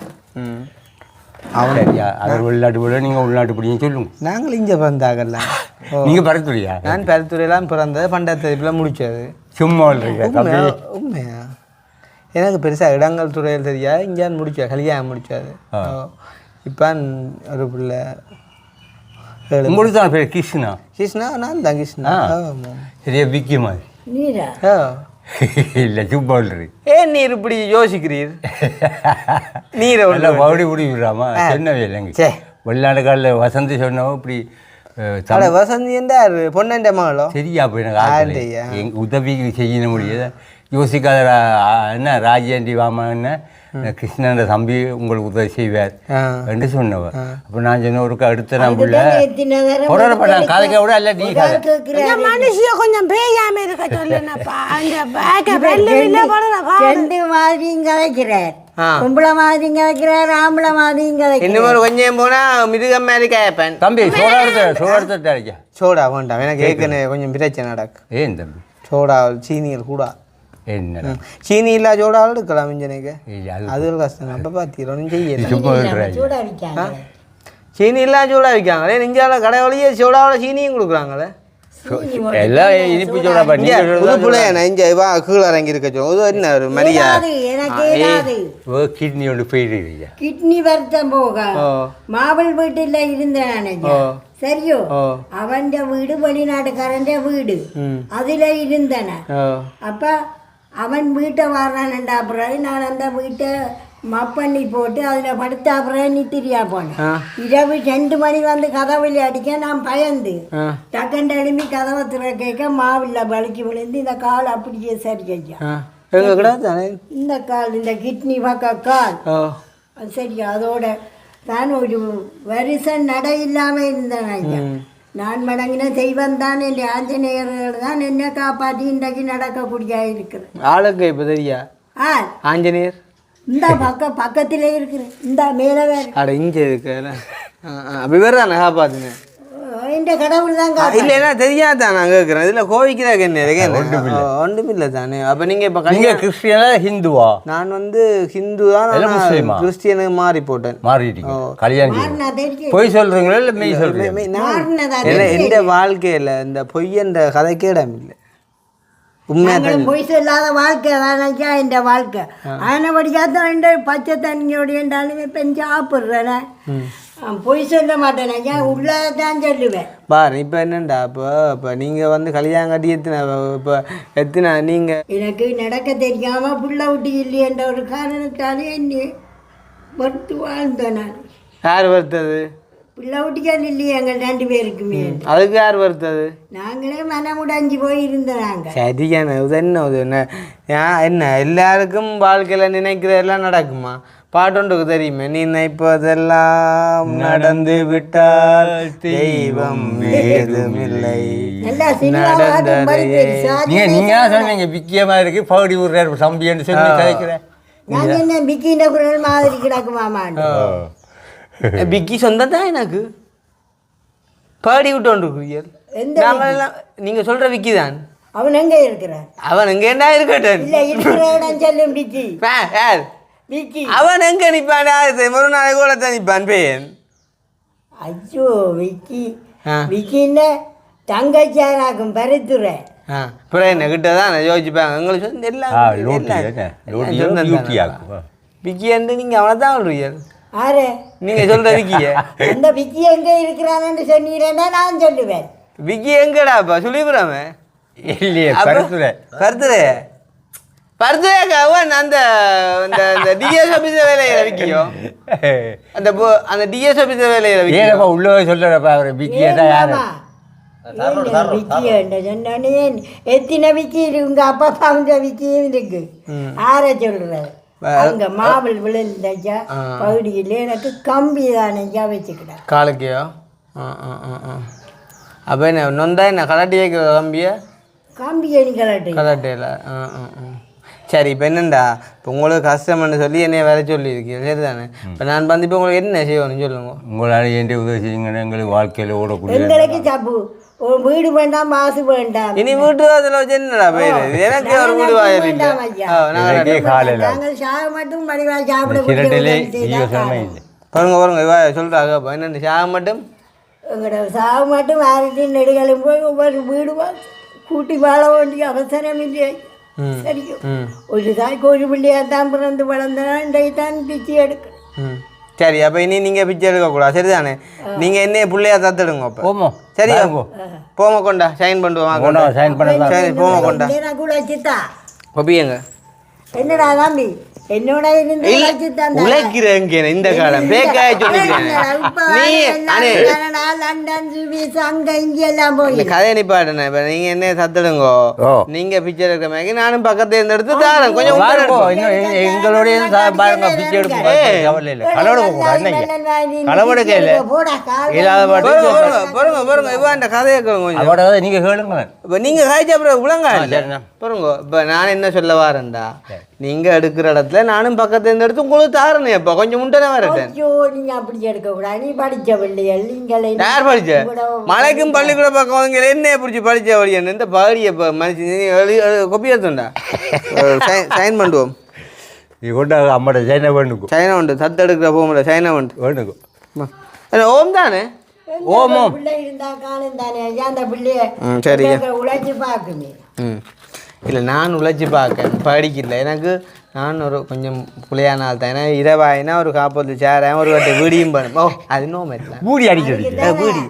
அவனையா அவர் வெளிநாட்டு போட நீங்கள் உள்நாட்டு படியும் சொல்லுங்க. நாங்கள் இங்கே பிறந்தாகல. நீங்கள் பருத்துறையா? நான் பருத்துறையெல்லாம் பிறந்தது பண்டாத்தரிப்பில் முடித்தது. சும்மா இல்லைங்க உண்மையா? எனக்கு பெருசாக இடங்கள் துறையில் தெரியா. இங்கேயான் முடிச்சா கல்யாணம் முடிச்சாது. இப்போ ஒரு பிள்ளை உங்களுக்கு தான் பேர் கிருஷ்ணா. கிருஷ்ணா நான் தான் கிருஷ்ணா. சரியா விக்கி மாதிரி நீரா? இல்லை சும்மா இல்லைரு. ஏன் நீர் இப்படி யோசிக்கிறீர்? நீரை உள்ள பவுடி பிடி விடுறாமா சொன்னவே இல்லைங்க. சே வெளிநாடு காலில் வசந்தி சொன்னவோ இப்படி வசந்தி என்றார் பொன்னண்ட மகளோ? சரியா அப்போ எனக்கு எங்கள் உதவிக்கு செய்ய முடியாது. யோசிக்காத என்ன ராஜேண்டி வாமன்னு கிருஷ்ணன் தம்பி உங்களுக்கு உதவி செய்வார் என்று சொன்னவர். அப்போ நான் சொன்ன ஒரு அடுத்த நான் பிள்ளை நான் கதைக்க விட இல்லை நீ மனுஷிய கொஞ்சம் பேயாம இருக்க சொல்லுப்பா. ரெண்டு மாதிரியும் கதைக்கிறார். பொம்பளை மாதிரியும் கதைக்கிறார், ஆம்பளை மாதிரியும் கதைக்கிறார். இன்னும் கொஞ்சம் போனா மிருகம் மாதிரி கேட்பேன். தம்பி சோடா எடுத்து அடிக்க. சோடா வேண்டாம் எனக்கு ஏற்கனவே கொஞ்சம் பிரச்சனை நடக்கு. ஏன் தம்பி? சோடா சீனியல் கூட என்ன சீனி இல்லா சோடாவில் எடுக்கலாம் இஞ்சனைக்கு. அது ஒரு கஷ்டம். அப்போ பார்த்தீங்களா செய்ய சீனி இல்லா சோடா விற்காங்களே. நெஞ்சால கடை வழியே சோடாவில் சீனியும் கொடுக்குறாங்களே. எல்லாம் இனிப்பு சோடா பண்ணி இங்கே வா கீழே இறங்கி இருக்க சொல்லுவோம். என்ன ஒரு மரியாதை. கிட்னி ஒன்று போயிடுறீங்க. கிட்னி வருத்தம் போக மாவள் வீட்டில் இருந்தேன். சரியோ அவன் வீடு வெளிநாட்டுக்காரன் வீடு அதுல இருந்தன. அப்ப அவன் வீட்டை வர்றான்டா. பிறகு நான் அந்த வீட்டை மப்பண்ணி போட்டு அதில் படுத்த அப்புறம் நித்திரியா போனேன். இரவு 2 மணி வந்து கதவுல அடிக்க நான் பயந்து டக்கண்ட எழுப்பி கதவை திறக்க மாவில்ல வலிக்கு விழுந்து இந்த கால் அப்படியே சரி ஐயா. இந்த கால் இந்த கிட்னி பக்க கால் சரி. அதோட தான் ஒரு வருஷம் நட இல்லாமல் இருந்தேன் ஐயா. நான் மடங்கின தெய்வம் தான் என் ஆஞ்சநேயர்கள் தான் என்ன காப்பாற்றி இன்றைக்கு நடக்கக்கூடிய இருக்கிறேன். ஆளுக்கு இப்போ தெரியா ஆஞ்சநேயர் இந்த பக்கத்திலே இருக்கிறேன். இந்த மேலே வேறு அட இங்கே இருக்கு. அப்படி வேறு தானே காப்பாற்றுங்க இந்த கடவுள் தான் இல்லைன்னா தெரியாதான் நான் கேட்குறேன் இதில் கோவிக்கிறாங்க என்ன இருக்கு ஒன்றும் இல்லை தானே அப்போ நீங்கள் இப்போ நீங்கள் கிறிஸ்டியனா ஹிந்துவா? நான் வந்து ஹிந்து தான் கிறிஸ்டியனுக்கு மாறி போட்டேன். மாறிட்டீங்க கல்யாணம் பொய் சொல்கிறீங்களா இல்லை மெய் சொல்கிறீங்க? எந்த வாழ்க்கையில் இந்த பொய்யன்ற கதைக்கே இடம் இல்லை. உண்மையாக பொய் சொல்லாத வாழ்க்கை தானச்சா இந்த வாழ்க்கை ஆனபடியாக தான் பச்சை தண்ணியோடைய இருந்தாலுமே பெஞ்சு சாப்பிட்றேனே பொய் சொல்ல மாட்டேன் ஐயா உள்ளதான் சொல்லுவேன். பாரு இப்போ என்னண்டா இப்போ நீங்கள் வந்து கல்யாணம் கட்டி எத்தனை நீங்கள் எனக்கு நடக்க தெரியாமல் புள்ள விட்டு இல்லையன்ற ஒரு காரணத்தாலே என்னை வறுத்து வாழ்ந்தேன் நான். யார் வருத்தது? பிள்ளை விட்டுக்கால் இல்லையே எங்கள் 2 பேருக்குமே. அதுக்கு யார் வருத்தது? நாங்களே மனமுடைஞ்சு போயிருந்தோம். நாங்கள் சரியான என்ன எல்லாருக்கும் வாழ்க்கையில் நினைக்கிறதெல்லாம் நடக்குமா? பாட்டொன்றுக்கு தெரியுமே, நினைப்பதெல்லாம் நடந்து விட்டால் தெய்வம் ஏதுமில்லை. நீங்க சொன்னீங்க பிக்கியமா இருக்கு பகுடி விடுறாரு சம்பின்னு சொல்லி கதைக்கிறேன். நான் என்ன பிக்கின்ற குரல் மாதிரி கிடக்குமாமான்னு பிக்கி சொந்தம் தான் எனக்கு பாடி விட்டோன்றிருக்கிறீர்கள். நாங்களெல்லாம் நீங்க சொல்ற விக்கி தான். அவன் எங்க இருக்கிறான்? அவன் எங்கேண்டா இருக்கட்டும். இல்லை இருக்கிற இடம் சொல்லும் பிக்கி. யார் விக்கி? அவன் எங்க நிற்பான்? ஒரு நாளைக்கு கூட தான் நிற்பான் பேன். ஐயோ விக்கி விக்கின்னு தங்கச்சாராக்கும் பருத்துறை. அப்புறம் என்ன கிட்ட தான் யோசிச்சுப்பாங்க எங்களுக்கு சொந்த எல்லாம் விக்கி என்று நீங்கள் அவனை தான் சொல்றீர்கள். ஆறு நீங்க சொல்ற விக்கிய அந்த விக்கி எங்க இருக்கிறான்னு சொன்னீங்கன்னா நான் சொல்லுவேன். விக்கி எங்கடாப்பா சொல்லிவிடாம இல்லையே பருத்துறை பருத்துறைக்காவன் அந்த டிஎஸ் ஆஃபீஸர் வேலையில விக்கியோ அந்த டிஎஸ் ஆஃபீஸர் வேலையில விக்கியோ உள்ள சொல்றப்ப அவர் விக்கியா தான் யாரு சொன்னே எத்தனை விக்கி உங்க அப்பா அவங்க விக்கியும் இருக்கு. ஆற சொல்றாரு அங்க மாவல் விழுந்தா பகுதியில் எனக்கு கம்பி தானேஜா வச்சுக்கிட்டேன் காலுக்கையோ. அப்போ என்ன நொந்தா என்ன கலாட்டி வைக்கிற கம்பியை நீ கலாட்டையில். சரி இப்போ என்னண்டா இப்போ உங்களுக்கு கஷ்டம்னு சொல்லி என்னைய வேலை சொல்லியிருக்கீங்க சரி தானே. இப்போ நான் வந்து இப்போ உங்களுக்கு என்ன செய்யணும்னு சொல்லுங்க. உங்களால் என் உதவி செய்யுங்க எங்களுக்கு வாழ்க்கையில் ஓடக்கூடிய எங்களுக்கு தப்பு வீடு வேண்டாம் மாசு வேண்டாம். இனி வீட்டு வாசல வச்சு என்னடா போயிடுது எனக்கு ஒரு வீடு வாயில் நாங்கள் சாக மட்டும் மடிவா சாப்பிட பாருங்க சொல்றாங்க என்னென்ன சாக மட்டும் எங்களோட சாக மட்டும் ஆறு நெடுகளும் போய் ஒவ்வொரு வீடு கூட்டி வாழ வேண்டிய அவசரம் இல்லையா? சரியும் ஒரு தாய்க்கு ஒரு பிள்ளையா தான் பிறந்து வளர்ந்தான் பிச்சு எடுக்கணும். சரி அப்போ இனி நீங்கள் பிச்சை எடுக்கக்கூடாது சரிதானே. நீங்கள் என்ன பிள்ளையா தத்துடுங்க அப்போ போமோ சரியா போமோ கொண்டா சைன் பண்ணுவோம் சைன் பண்ண சரி போமோ கொண்டா கூட வச்சுட்டா ஒப்பியங்க என்னடா தம்பி என்னோட உழைக்கிறேங்க இந்த காலம் பேக்காய கதையை நிப்பாட்டுனே. இப்போ நீங்கள் என்ன சத்துடுங்கோ நீங்கள் பிச்சை எடுக்கிற மாதிரி நானும் பக்கத்துல இருந்து எடுத்து தாரேன் கொஞ்சம் எங்களுடைய பிச்சை இந்த கதையை கொஞ்சம் நீங்க கேளுங்க. இப்போ நீங்கள் காய்ச்சி அப்புறம் உலங்க பாருங்க. இப்போ நான் என்ன சொல்ல வரேன்டா நீங்கள் எடுக்கிற இடத்துல நானும் பக்கத்துல இருந்து எடுத்து உங்களுக்கு தாரணே அப்போ கொஞ்சம் முண்டனே வரட்டேன். நீங்க அப்படி எடுக்க கூடாது. நீ படிச்ச பிள்ளைகள் நீங்களே யார் படிச்ச மலைக்கும் பள்ளிக்கூட பக்கம் வந்து என்ன பிடிச்சி படிச்ச வழியன்னு இந்த பாடிய மனுஷன் கொப்பி எடுத்துண்டா சைன் பண்ணுவோம். அம்மாட்ட சைனா வேண்டுக்கும் சைனா உண்டு சத்து எடுக்கிற போக சைனா உண்டு வேண்டுக்கும் ஓம் தானே ஓமோ பிள்ளை இருந்தா காணும் தானே ஐயா அந்த பிள்ளைய சரி உழைச்சி பார்க்குமே. இல்லை நான் உழைச்சி பார்க்க படிக்கல எனக்கு நான் ஒரு கொஞ்சம் புள்ளையான ஆள் தான். ஏன்னா இரவாயினா ஒரு காப்பத்து சேரேன் ஒரு கட்டை வீடியும் பண்ணும். ஓ அது நோ மாதிரி வீடி அடிக்கிறது வீடி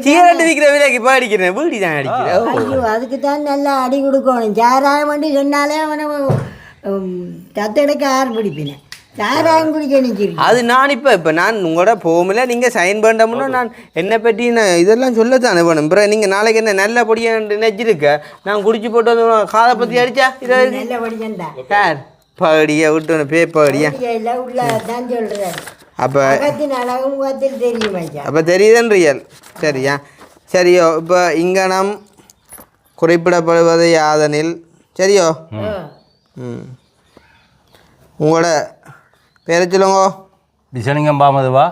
சீரட்டு விற்கிற விலைக்கு இப்போ அடிக்கிறேன் வீடி தான் அடிக்கிறேன். ஐயோ அதுக்கு தான் நல்லா அடி கொடுக்கணும். சாராயம் பண்ணி சொன்னாலே அவனை தத்தெடுக்க ஆரம்பிடிப்பினேன். சாராயம் குடிக்க நிற்கிறேன் அது நான் இப்போ நான் உங்களோட போகல நீங்கள் சைன் பண்ணோம்னா நான் என்னை பற்றி நான் இதெல்லாம் சொல்லத்தானே வேணும். அப்புறம் நீங்கள் நாளைக்கு என்ன நல்லபடியாக நினைச்சிருக்க நான் குடிச்சு போட்டு வந்து காதை பற்றி அடிச்சா இதை நல்லபடியா சார் பகடியா விட்டு பேப்படியா உள்ளதான் சொல்கிறேன். அப்போ அழகு முகத்தில் தெரியுமா? அப்போ தெரியுதுன்னு ரியல் சரியா சரியோ. இப்போ இங்கனம் குறிப்பிடப்படுவது யாதனில் சரியோ. உங்களோட பேரை சொல்லுங்க. விசலிங்கம் பாமதுவா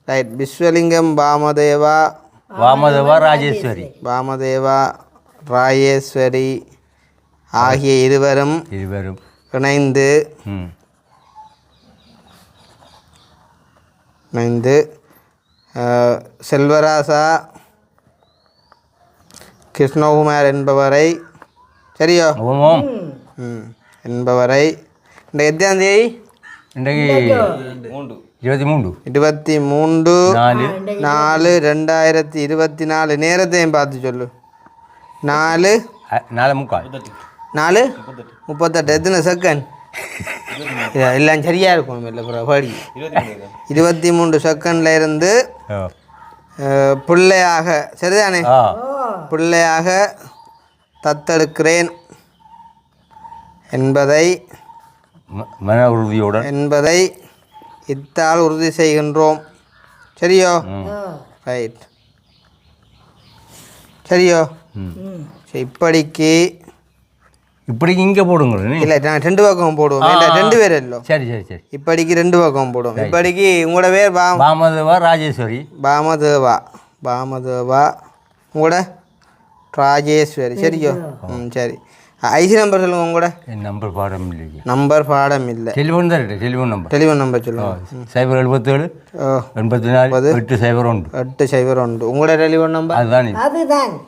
ரைட். விஸ்வலிங்கம் வாமதேவா ராஜேஸ்வரி ராஜேஸ்வரி ஆகிய இருவரும் இணைந்து செல்வராசா கிருஷ்ணகுமார் என்பவரை சரியோ என்பவரை இந்த எத்தாம் தேதி 23/4/2024 நேரத்தையும் பார்த்து சொல்லு. 4:38 எத்தனை செகண்ட்? எல்லாம் சரியா இருக்கும் இல்லை படி 23 செகண்ட்ல இருந்து பிள்ளையாக சரிதானே பிள்ளையாக தத்தெடுக்கிறேன் என்பதை இத்தால் உறுதி செய்கின்றோம். சரியோ? ரைட். சரியோ? இப்படிக்கு இங்கே போடுங்க. இல்லை நான் 2 பக்கம் போடுவோம். 2 பேர் இல்லை. சரி. இப்படிக்கு 2 பக்கம் போடுவோம். இப்படிக்கு உங்களோட பேர் ராஜேஸ்வரி பாமதேவா உங்களோட ராஜேஸ்வரி. சரியோ? சரி. ஐசி நம்பர் சொல்லுங்க. உங்களோட நம்பர் பாடம் இல்லை. டெலிஃபோன் நம்பர் சொல்லுங்க. 077 84 801. உங்களோட டெலிஃபோன் நம்பர் அதுதான்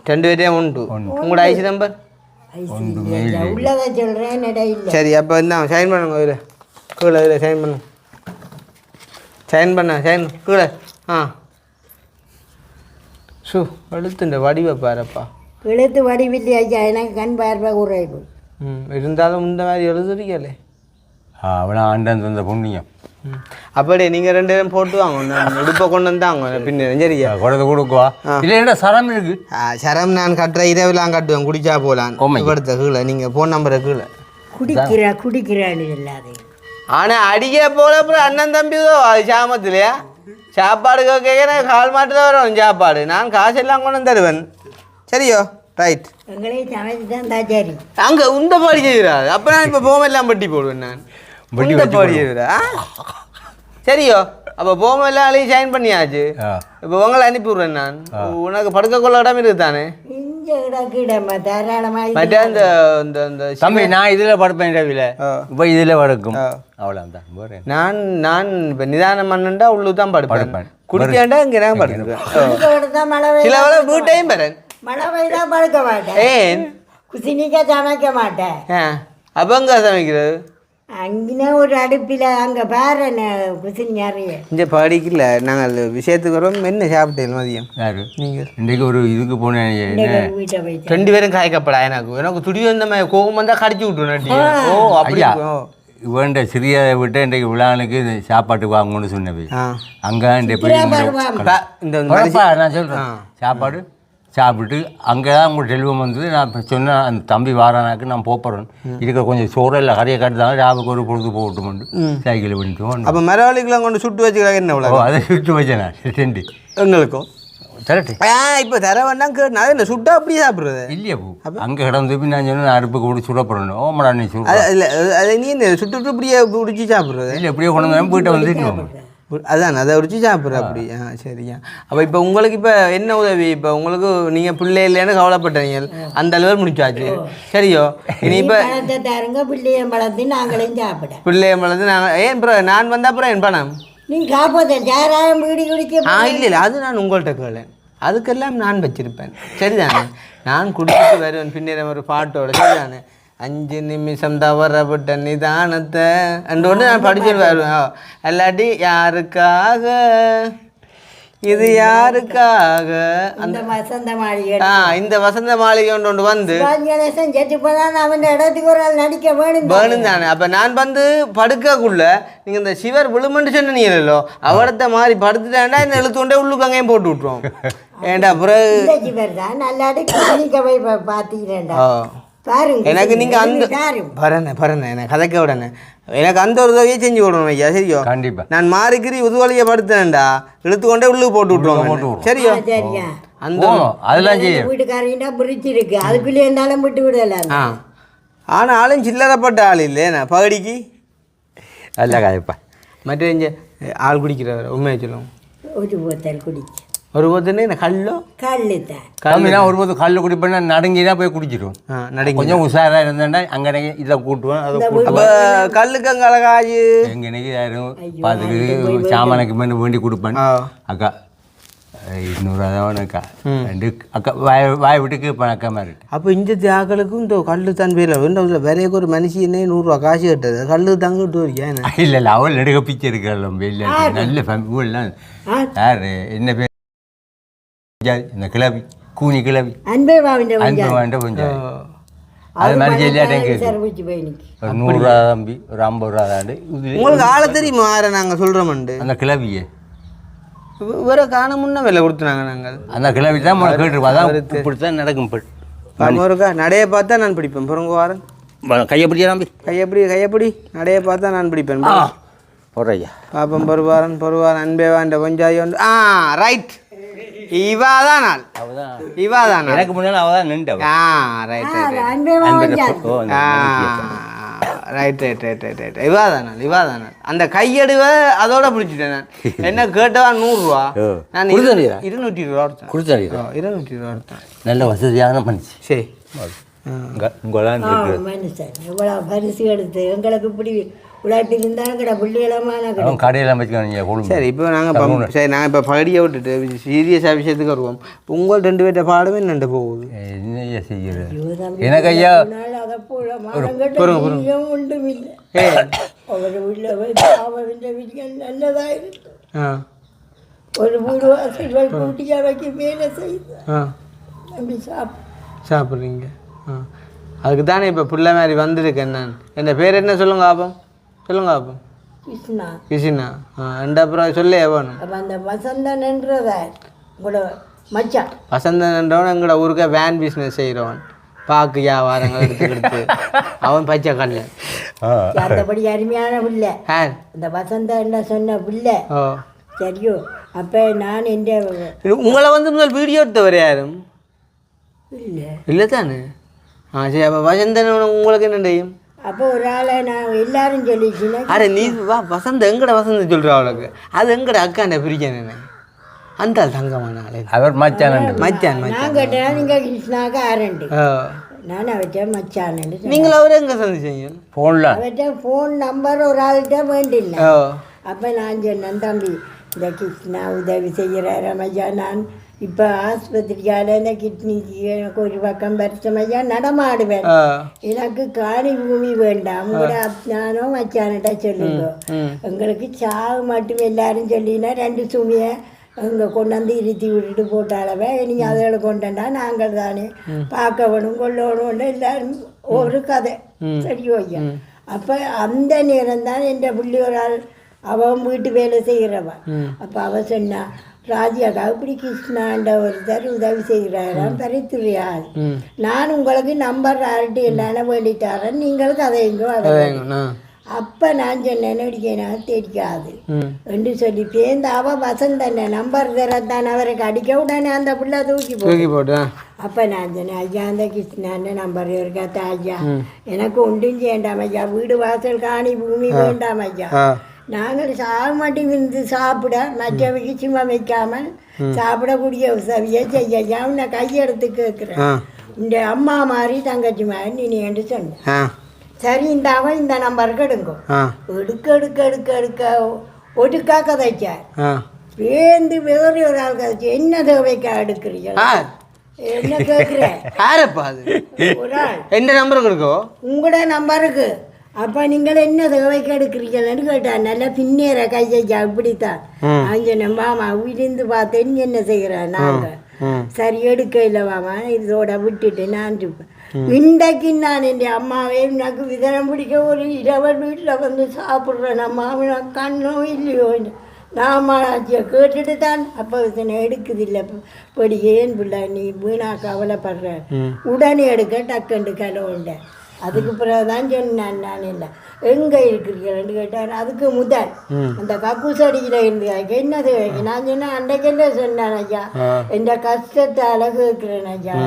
2 பேரையும் உண்டு. உங்களோட ஐசி நம்பர் சரி. அப்போ என்ன சைன் பண்ணுங்க. இதில் கீழே சைன் பண்ணுங்க. சைன் கீழே. எழுத்துண்ட வடிவை பாருப்பா. எழுத்து வடிவில்லை ஐயா, எனக்கு கண் பார்வை குறைவு. இருந்தாலும் இந்த மாதிரி எழுதுறீங்களே. அவனா ஆண்டன் தந்த புண்ணியம். அப்படியே நீங்கள் 2 பேரும் போட்டு வாங்க. உடுப்பை கொண்டு வந்தாங்க பின்ன. சரியா? கொடுக்குவா இல்லை சரம் இருக்கு. சரம் நான் கட்டுற இரவுலாம் கட்டுவேன். குடிச்சா போகலாம். படுத்த கீழே நீங்கள் ஃபோன் நம்பரை கீழே குடிக்கிறான்னு இல்லாத. ஆனால் அடிக்க போல அப்புறம் அண்ணன் தம்பிதோ அது சாமத்துலையா சாப்பாடு கேட்க கால் மாட்டில் வரும் சாப்பாடு. நான் காசெல்லாம் கொண்டு தருவேன். சரியோ? ரைட். எங்களே சமைச்சு தான் தாச்சாரி அங்கே உந்த பாடி செய்கிறாரு. அப்போ நான் இப்போ போமெல்லாம் பட்டி போடுவேன். நான் பாடி செய்கிறா. சரியோ? அப்போ போமெல்லாம் அழைச்சி சைன் பண்ணியாச்சு. இப்போ உங்களை அனுப்பி விட்றேன். நான் உனக்கு படுக்க கொள்ள இடம் இருக்குது தானே. மற்ற இந்த தம்பி நான் இதில் படுப்பேன். இப்போ இதில் படுக்கும். அவ்வளோதான். நான் இப்போ நிதானம் பண்ணுண்டா உள்ளு தான் படுப்பேன். குடிக்காண்டா இங்கே நான் படுக்கிறேன். சில வேலை வீட்டையும் பெறேன். மழை பெய்தா படுக்க மாட்டேன். ஏன்? குசினிக்க சமைக்க மாட்டேன். அப்போ அங்கே சமைக்கிறது அங்கே ஒரு அடுப்பில் அங்கே பாரு குசினி நிறைய இங்கே படிக்கல. நாங்கள் விஷயத்துக்கு வரோம். என்ன சாப்பிட்டேன் மதியம்? யாரு நீங்கள்? இன்றைக்கு ஒரு இதுக்கு போனேன். வீட்டை போயிட்டு 2 பேரும் காய்க்கப்படா. எனக்கு துடி வந்த மாதிரி கோபம் வந்தால் கடிச்சு விட்டுருவேன். ஓ அப்படியா? இவன்ட சிறிய விட்டு இன்றைக்கு விழானுக்கு சாப்பாட்டுக்கு வாங்கணும்னு சொன்னவை. அங்கே நான் சொல்கிறேன் சாப்பாடு சாப்பிட்டு அங்கே தான் உங்களுக்கு செல்வம் வந்தது. நான் சொன்னேன் அந்த தம்பி வாரானாக்கு நான் போகிறேன். இருக்கிற கொஞ்சம் சோறு இல்லை கரையை கட்டுதாங்க. ராவுக்கு ஒரு பொழுது போட்டுமெண்டு சைக்கிள் பண்ணிட்டு. அப்போ மரவாளிக்கெல்லாம் கொண்டு சுட்டு வச்சுக்கிறாங்க. என்ன அவ்வளோ? அதை சுட்டு வச்சேன் நான் 2 எங்களுக்கும் தரட்டு. இப்போ தர வேண்டாம் கேட்டு அதை சுட்டா அப்படியே சாப்பிட்றது இல்லையா? பூ அங்கே கிடந்து நான் சொன்னேன் அறுப்புக்கு கூட சுட போகிறேன். ஓமடா நீ சுட இல்லை அதை நீ சுட்டு இப்படியே பிடிச்சி சாப்பிட்றது இல்லை. எப்படியே கொண்டு வந்தேன் வீட்டை வந்துட்டு அதான் அதை உரிச்சு சாப்பிட்ற அப்படி. சரியா? அப்போ இப்போ உங்களுக்கு இப்போ என்ன உதவி? இப்போ உங்களுக்கு நீங்கள் பிள்ளை இல்லைன்னு கவலைப்பட்டீங்க. அந்த அளவு முடிச்சாச்சு. சரியோ? இனி இப்போ பிள்ளையம் வளர்த்து நாங்களையும் சாப்பிட பிள்ளையம் வளர்த்து நாங்கள் ஏன் அப்புறம் நான் வந்தால் அப்புறம் என் பணம் நீ காப்பாற்ற யாராயும் வீடு குடிக்க. இல்லை அது நான் உங்கள்கிட்ட கேளேன். அதுக்கெல்லாம் நான் வச்சிருப்பேன். சரிதானே? நான் குடிச்சிட்டு வருவேன் பின்னர் ஒரு பாட்டோட. சரிதானே? 5 நிமிஷம் தவறப்பட்ட நிதானத்தை அன்றோடு நான் படிச்சுட்டு வருவேன். இல்லாட்டி யாருக்காக இது யாருக்காக அந்த வசந்த மாளிகை இந்த வசந்த மாளிகை ஒன்று வந்து கணேசன் செட்டுப்பதான் அவன் இடத்துக்கு ஒரு ஆள் நடிக்க வேணும் தானே. அப்போ நான் வந்து படுக்கக்குள்ள நீங்கள் இந்த சிவர் விழுமண்டு சொன்னீங்களோ அவடத்தை மாதிரி படுத்துட்டாண்டா இந்த எழுத்துண்டே உள்ளுக்கு அங்கேயும் போட்டு விட்டுருவோம். ஏண்டா அப்புறம் சிவர் தான் நல்லாடி கிளினிக்க போய் பார்த்துக்கிறேன்டா. எனக்கு நீங்கள் அந்த பரண்ணே எனக்கு கதைக்க விடனே எனக்கு அந்த ஒரு உதவியை செஞ்சு விடணும் ஐயா. சரியோ? கண்டிப்பாக. நான் மாறிக்கிறி உதுவலியை படுத்தேன்டா இழுத்துக்கொண்டே உள்ளுக்கு போட்டு விட்டுருவோம். சரியோ? சரியா? அந்த அதெல்லாம் செய்ய வீட்டுக்காரங்கிட்ட பிரிச்சு இருக்கு. அதுக்குள்ளே இருந்தாலும் விட்டு விடல. ஆனாலும் சில்லறப்பட்ட ஆள் இல்லைண்ணா பகடிக்கு அல்ல காயப்பா. மற்ற இங்கே ஆள் குடிக்கிறவர் உண்மையை சொல்லுவோம். ஒரு போத்தல் குடிச்சு ஒரு போத்தல் என்ன கல்லோ கல்லு தான் கம்மினா ஒரு போது கல் குடிப்பேன்னா நடுங்கினா போய் குடிச்சிடும். நடிங்க கொஞ்சம் உஷாராக இருந்தேன்னா அங்கே இதை கூட்டுவேன் அதை அப்போ கல்லுக்கு அங்கே அழகாயு எங்கனைக்கு யாரும் பார்த்துக்கிட்டு சாமானுக்கு மேலே வேண்டி கொடுப்பேன். அக்கா 200 தான் அக்கா ரெண்டு அக்கா வாய் விட்டு கேட்பேன் அக்கா மாதிரி. அப்போ இந்த தியாக்களுக்கும் இந்த கல்லு தான் பேர் விலைக்கு ஒரு மனுஷனே 100 காசு கட்டது கல்லு தாங்க விட்டு வரியா? இல்லை இல்லை அவள் நடுக பிச்சை இருக்கிற இல்லை நல்ல ஊரெல்லாம் யார் என்ன பேர் இந்த கிளவி கூனி கிளவி அன்பே வாவின்ற அன்பு கொஞ்சம் அது மாதிரி ஜெயிலாட்டம் சர்வீச்சு போயினுக்கு ஒரு 100 ரூபா தம்பி ஒரு 50 ரூபா தாண்டு உங்களுக்கு ஆளை தெரியுமா யாரை நாங்கள் சொல்கிறோம்ண்டு அந்த கிளவியே வேற காண முன்ன விலை கொடுத்துனாங்க நாங்கள் அந்த கிளவி தான் கேட்டுருப்போம். அதான் இப்படி தான் நடக்கும். ஒருக்கா நடையை பார்த்தா நான் பிடிப்பேன் பிறங்க வாரன் கையை பிடிச்சா தம்பி கையப்படி நடையை பார்த்தா நான் பிடிப்பேன் போடுறையா பாப்பம் பொறுவாரன் அன்பேவான் கொஞ்சம் ரைட் இவாதான் நாள் இவாதான் எனக்கு முன்னாடி அவள் தான் நின்று ரைட் அன்பே வாவஞ்சா ரைட் இவாதான் நாள் அந்த கையெடுவை அதோட பிடிச்சிட்டேன் நான். என்ன கேட்டவா 100 ரூபா நான் 200 ரூபா கொடுத்தேன். கொடுத்தாரு 200 ரூபா கொடுத்தேன். நல்ல வசதியான மனுச்சு. சரி உங்களாம் மனுஷன் எவ்வளோ பரிசு எடுத்து எங்களுக்கு இப்படி விளையாட்டு இருந்தாலும் கடை புள்ளிகளமான அவன் கடையெல்லாம் வச்சுக்கணும். சரி இப்போ நாங்கள் இப்போ பகடியை விட்டுட்டு சீரியஸாக விஷயத்துக்கு வருவோம். உங்கள் 2 பேர்ட்ட பாடமே என்னண்டு போகுது என்ன செய்கிறது எனக்கு ஐயா அதை போல ஒன்றும் இல்லை அவர் உள்ள அவன் வீட்டுக்கு நல்லதாக இருக்கு. ஒரு வீடு வாசல் கூட்டியாக வைக்க மேலே செய்து அப்படி சாப்பிட்றீங்க. அதுக்கு தானே இப்போ பிள்ளை மாதிரி வந்திருக்கேன் நான். என் பேர் என்ன சொல்லுங்க ஆப்பம் கிருஷ்ணா ரெண்டு அப்புறம் சொல்ல வேணும். அப்போ அந்த வசந்தன்ன்றத உங்களோட மச்சான் வசந்தன்றவன் எங்களோட ஊருக்கு வேன் பிஸ்னஸ் செய்கிறவன் பாக்கு வியாபாரங்கள் எடுத்து அவன் பச்சை கல்ல அந்தபடி அருமையான பிள்ளை இந்த வசந்தன்ன சொன்ன பிள்ளை சரியோ. அப்போ நான் எந்த உங்களை வந்து முதல் வீடியோ எடுத்தவர் யாரும் இல்லை தானே? சரி அப்போ வசந்தன் உங்களுக்கு என்ன தெரியும்? அப்போ ஒரு ஆளை நான் எல்லாரும் சொல்லிச்சுன்னா அட நீ வா வசந்த எங்கட வசந்த சொல்கிற அவளுக்கு அது எங்கட அக்காண்ட பிரிக்கணும் அந்த தங்கமான ஆளு அவர் மச்சான் நான் கேட்டேன்னா நீங்கள் கிருஷ்ணாவுக்கு ஆரண்டு நான் அவற்றை மச்சான் நீங்கள் அவரை எங்கே சந்திச்சீங்க? ஃபோனில் அவற்றை ஃபோன் நம்பர் ஒரு ஆள்கிட்ட வேண்டில்லை. அப்போ நான் சொன்னேன் தம்பி இந்த கிருஷ்ணா உதவி செய்கிறார் ஐயா, நான் இப்போ ஆஸ்பத்திரியால் இந்த கிட்னிக்கு எனக்கு ஒரு பக்கம் பரிசமையா நடமாடுவேன், எனக்கு காணி பூமி வேண்டாம், கூட நானோ மச்சானிட்ட சொல்லுங்க, எங்களுக்கு சாவு மட்டும் எல்லாரும் சொல்லினா 2 சுமியை அங்கே கொண்டாந்து இருத்தி விட்டுட்டு போட்டாலவே நீங்கள் அதில் கொண்டா நாங்கள் தானே பார்க்க வேணும் கொள்ளணும் எல்லாரும் ஒரு கதை சரியோ ஐயா. அப்போ அந்த நேரம் தான் என் புள்ளி ஒரு ஆள் அவன் வீட்டு வேலை செய்கிறவன். அப்போ அவன் சொன்னா ராஜியாக்கா இப்படி கிருஷ்ணாண்ட ஒருத்தர் உதவி செய்கிறாராம் பரித்துறையாள், நான் உங்களுக்கு நம்பர் ஆர்ட்டு என்னென்ன வேண்டிட்டாரன் நீங்கள் கதையுங்கோ அதை. அப்போ நான் சொன்னேன்னு அடிக்கனா தெரியாது என்று சொல்லி பேர்ந்த அவள் வசந்தண்ண நம்பர் தரத்தான் அவருக்கு அடிக்க உடனே அந்த பிள்ளை தூக்கி போட்டு. அப்போ நான் சொன்னேன் ஐயா அந்த கிருஷ்ணாண்ட நம்பர் இருக்காத்த ஐயா, எனக்கு ஒன்றும் செய்யண்டாம் ஐயா, வீடு வாசல் காணி பூமி வேண்டாம் ஐயா, நாங்கள் சாக மாட்டேன் இருந்து சாப்பிட மற்றவைக்கு சும்மா வைக்காமல் சாப்பிடக்கூடிய உதவியை செய்ய உன்னை கையெடுத்து கேட்குறேன், இந்த அம்மா மாதிரி தங்கச்சி மாதிரி நீ என்று சொன்னேன். சரி இந்த அவன் இந்த நம்பருக்கு எடுக்க ஒடுக்கா கதைச்சார் வேந்து வேறு ஒரு ஆள் கதைச்சு என்ன தேவைக்கா எடுக்கிறீங்க என்ன கேட்குறேன் ஒரு ஆள் என்ன நம்பருக்கு இருக்கோ உங்களோட நம்பருக்கு. அப்போ நீங்கள் என்ன தேவைக்கு எடுக்கிறீங்கன்னு கேட்டான். நல்லா பின்னேற கையா இப்படித்தான் அஞ்சன மாமா விருந்து பார்த்தேன் என்ன செய்கிறேன் நாங்கள் சரி எடுக்க இல்லை மாமா இதோட விட்டுட்டு நான் இருப்பேன். இன்றைக்கு நான் என் அம்மாவே எனக்கு விதனம் பிடிக்க ஒரு 20 வீட்டில் வந்து சாப்பிட்றேன் அம்மாவை நான் கண்ணோ இல்லையோ நான் ஆச்சியை கேட்டுட்டு தான் அப்போ எடுக்குது இல்லை படி ஏன் பிள்ளை நீ வீணா கவலைப்படுற உடனே எடுக்க டக்குண்டு கலவுண்டேன். அதுக்கு பிறகுதான் சொன்னேன் நான் இல்லை எங்கே இருக்கிறீர்கள்னு கேட்டார். அதுக்கு முதல் அந்த கக்கூசடியில் இருந்து என்னது நான் சொன்னேன், அன்றைக்கு என்ன சொன்னேன் ஐயா, இந்த கஷ்டத்தால் கேட்குறேன் ஐயா.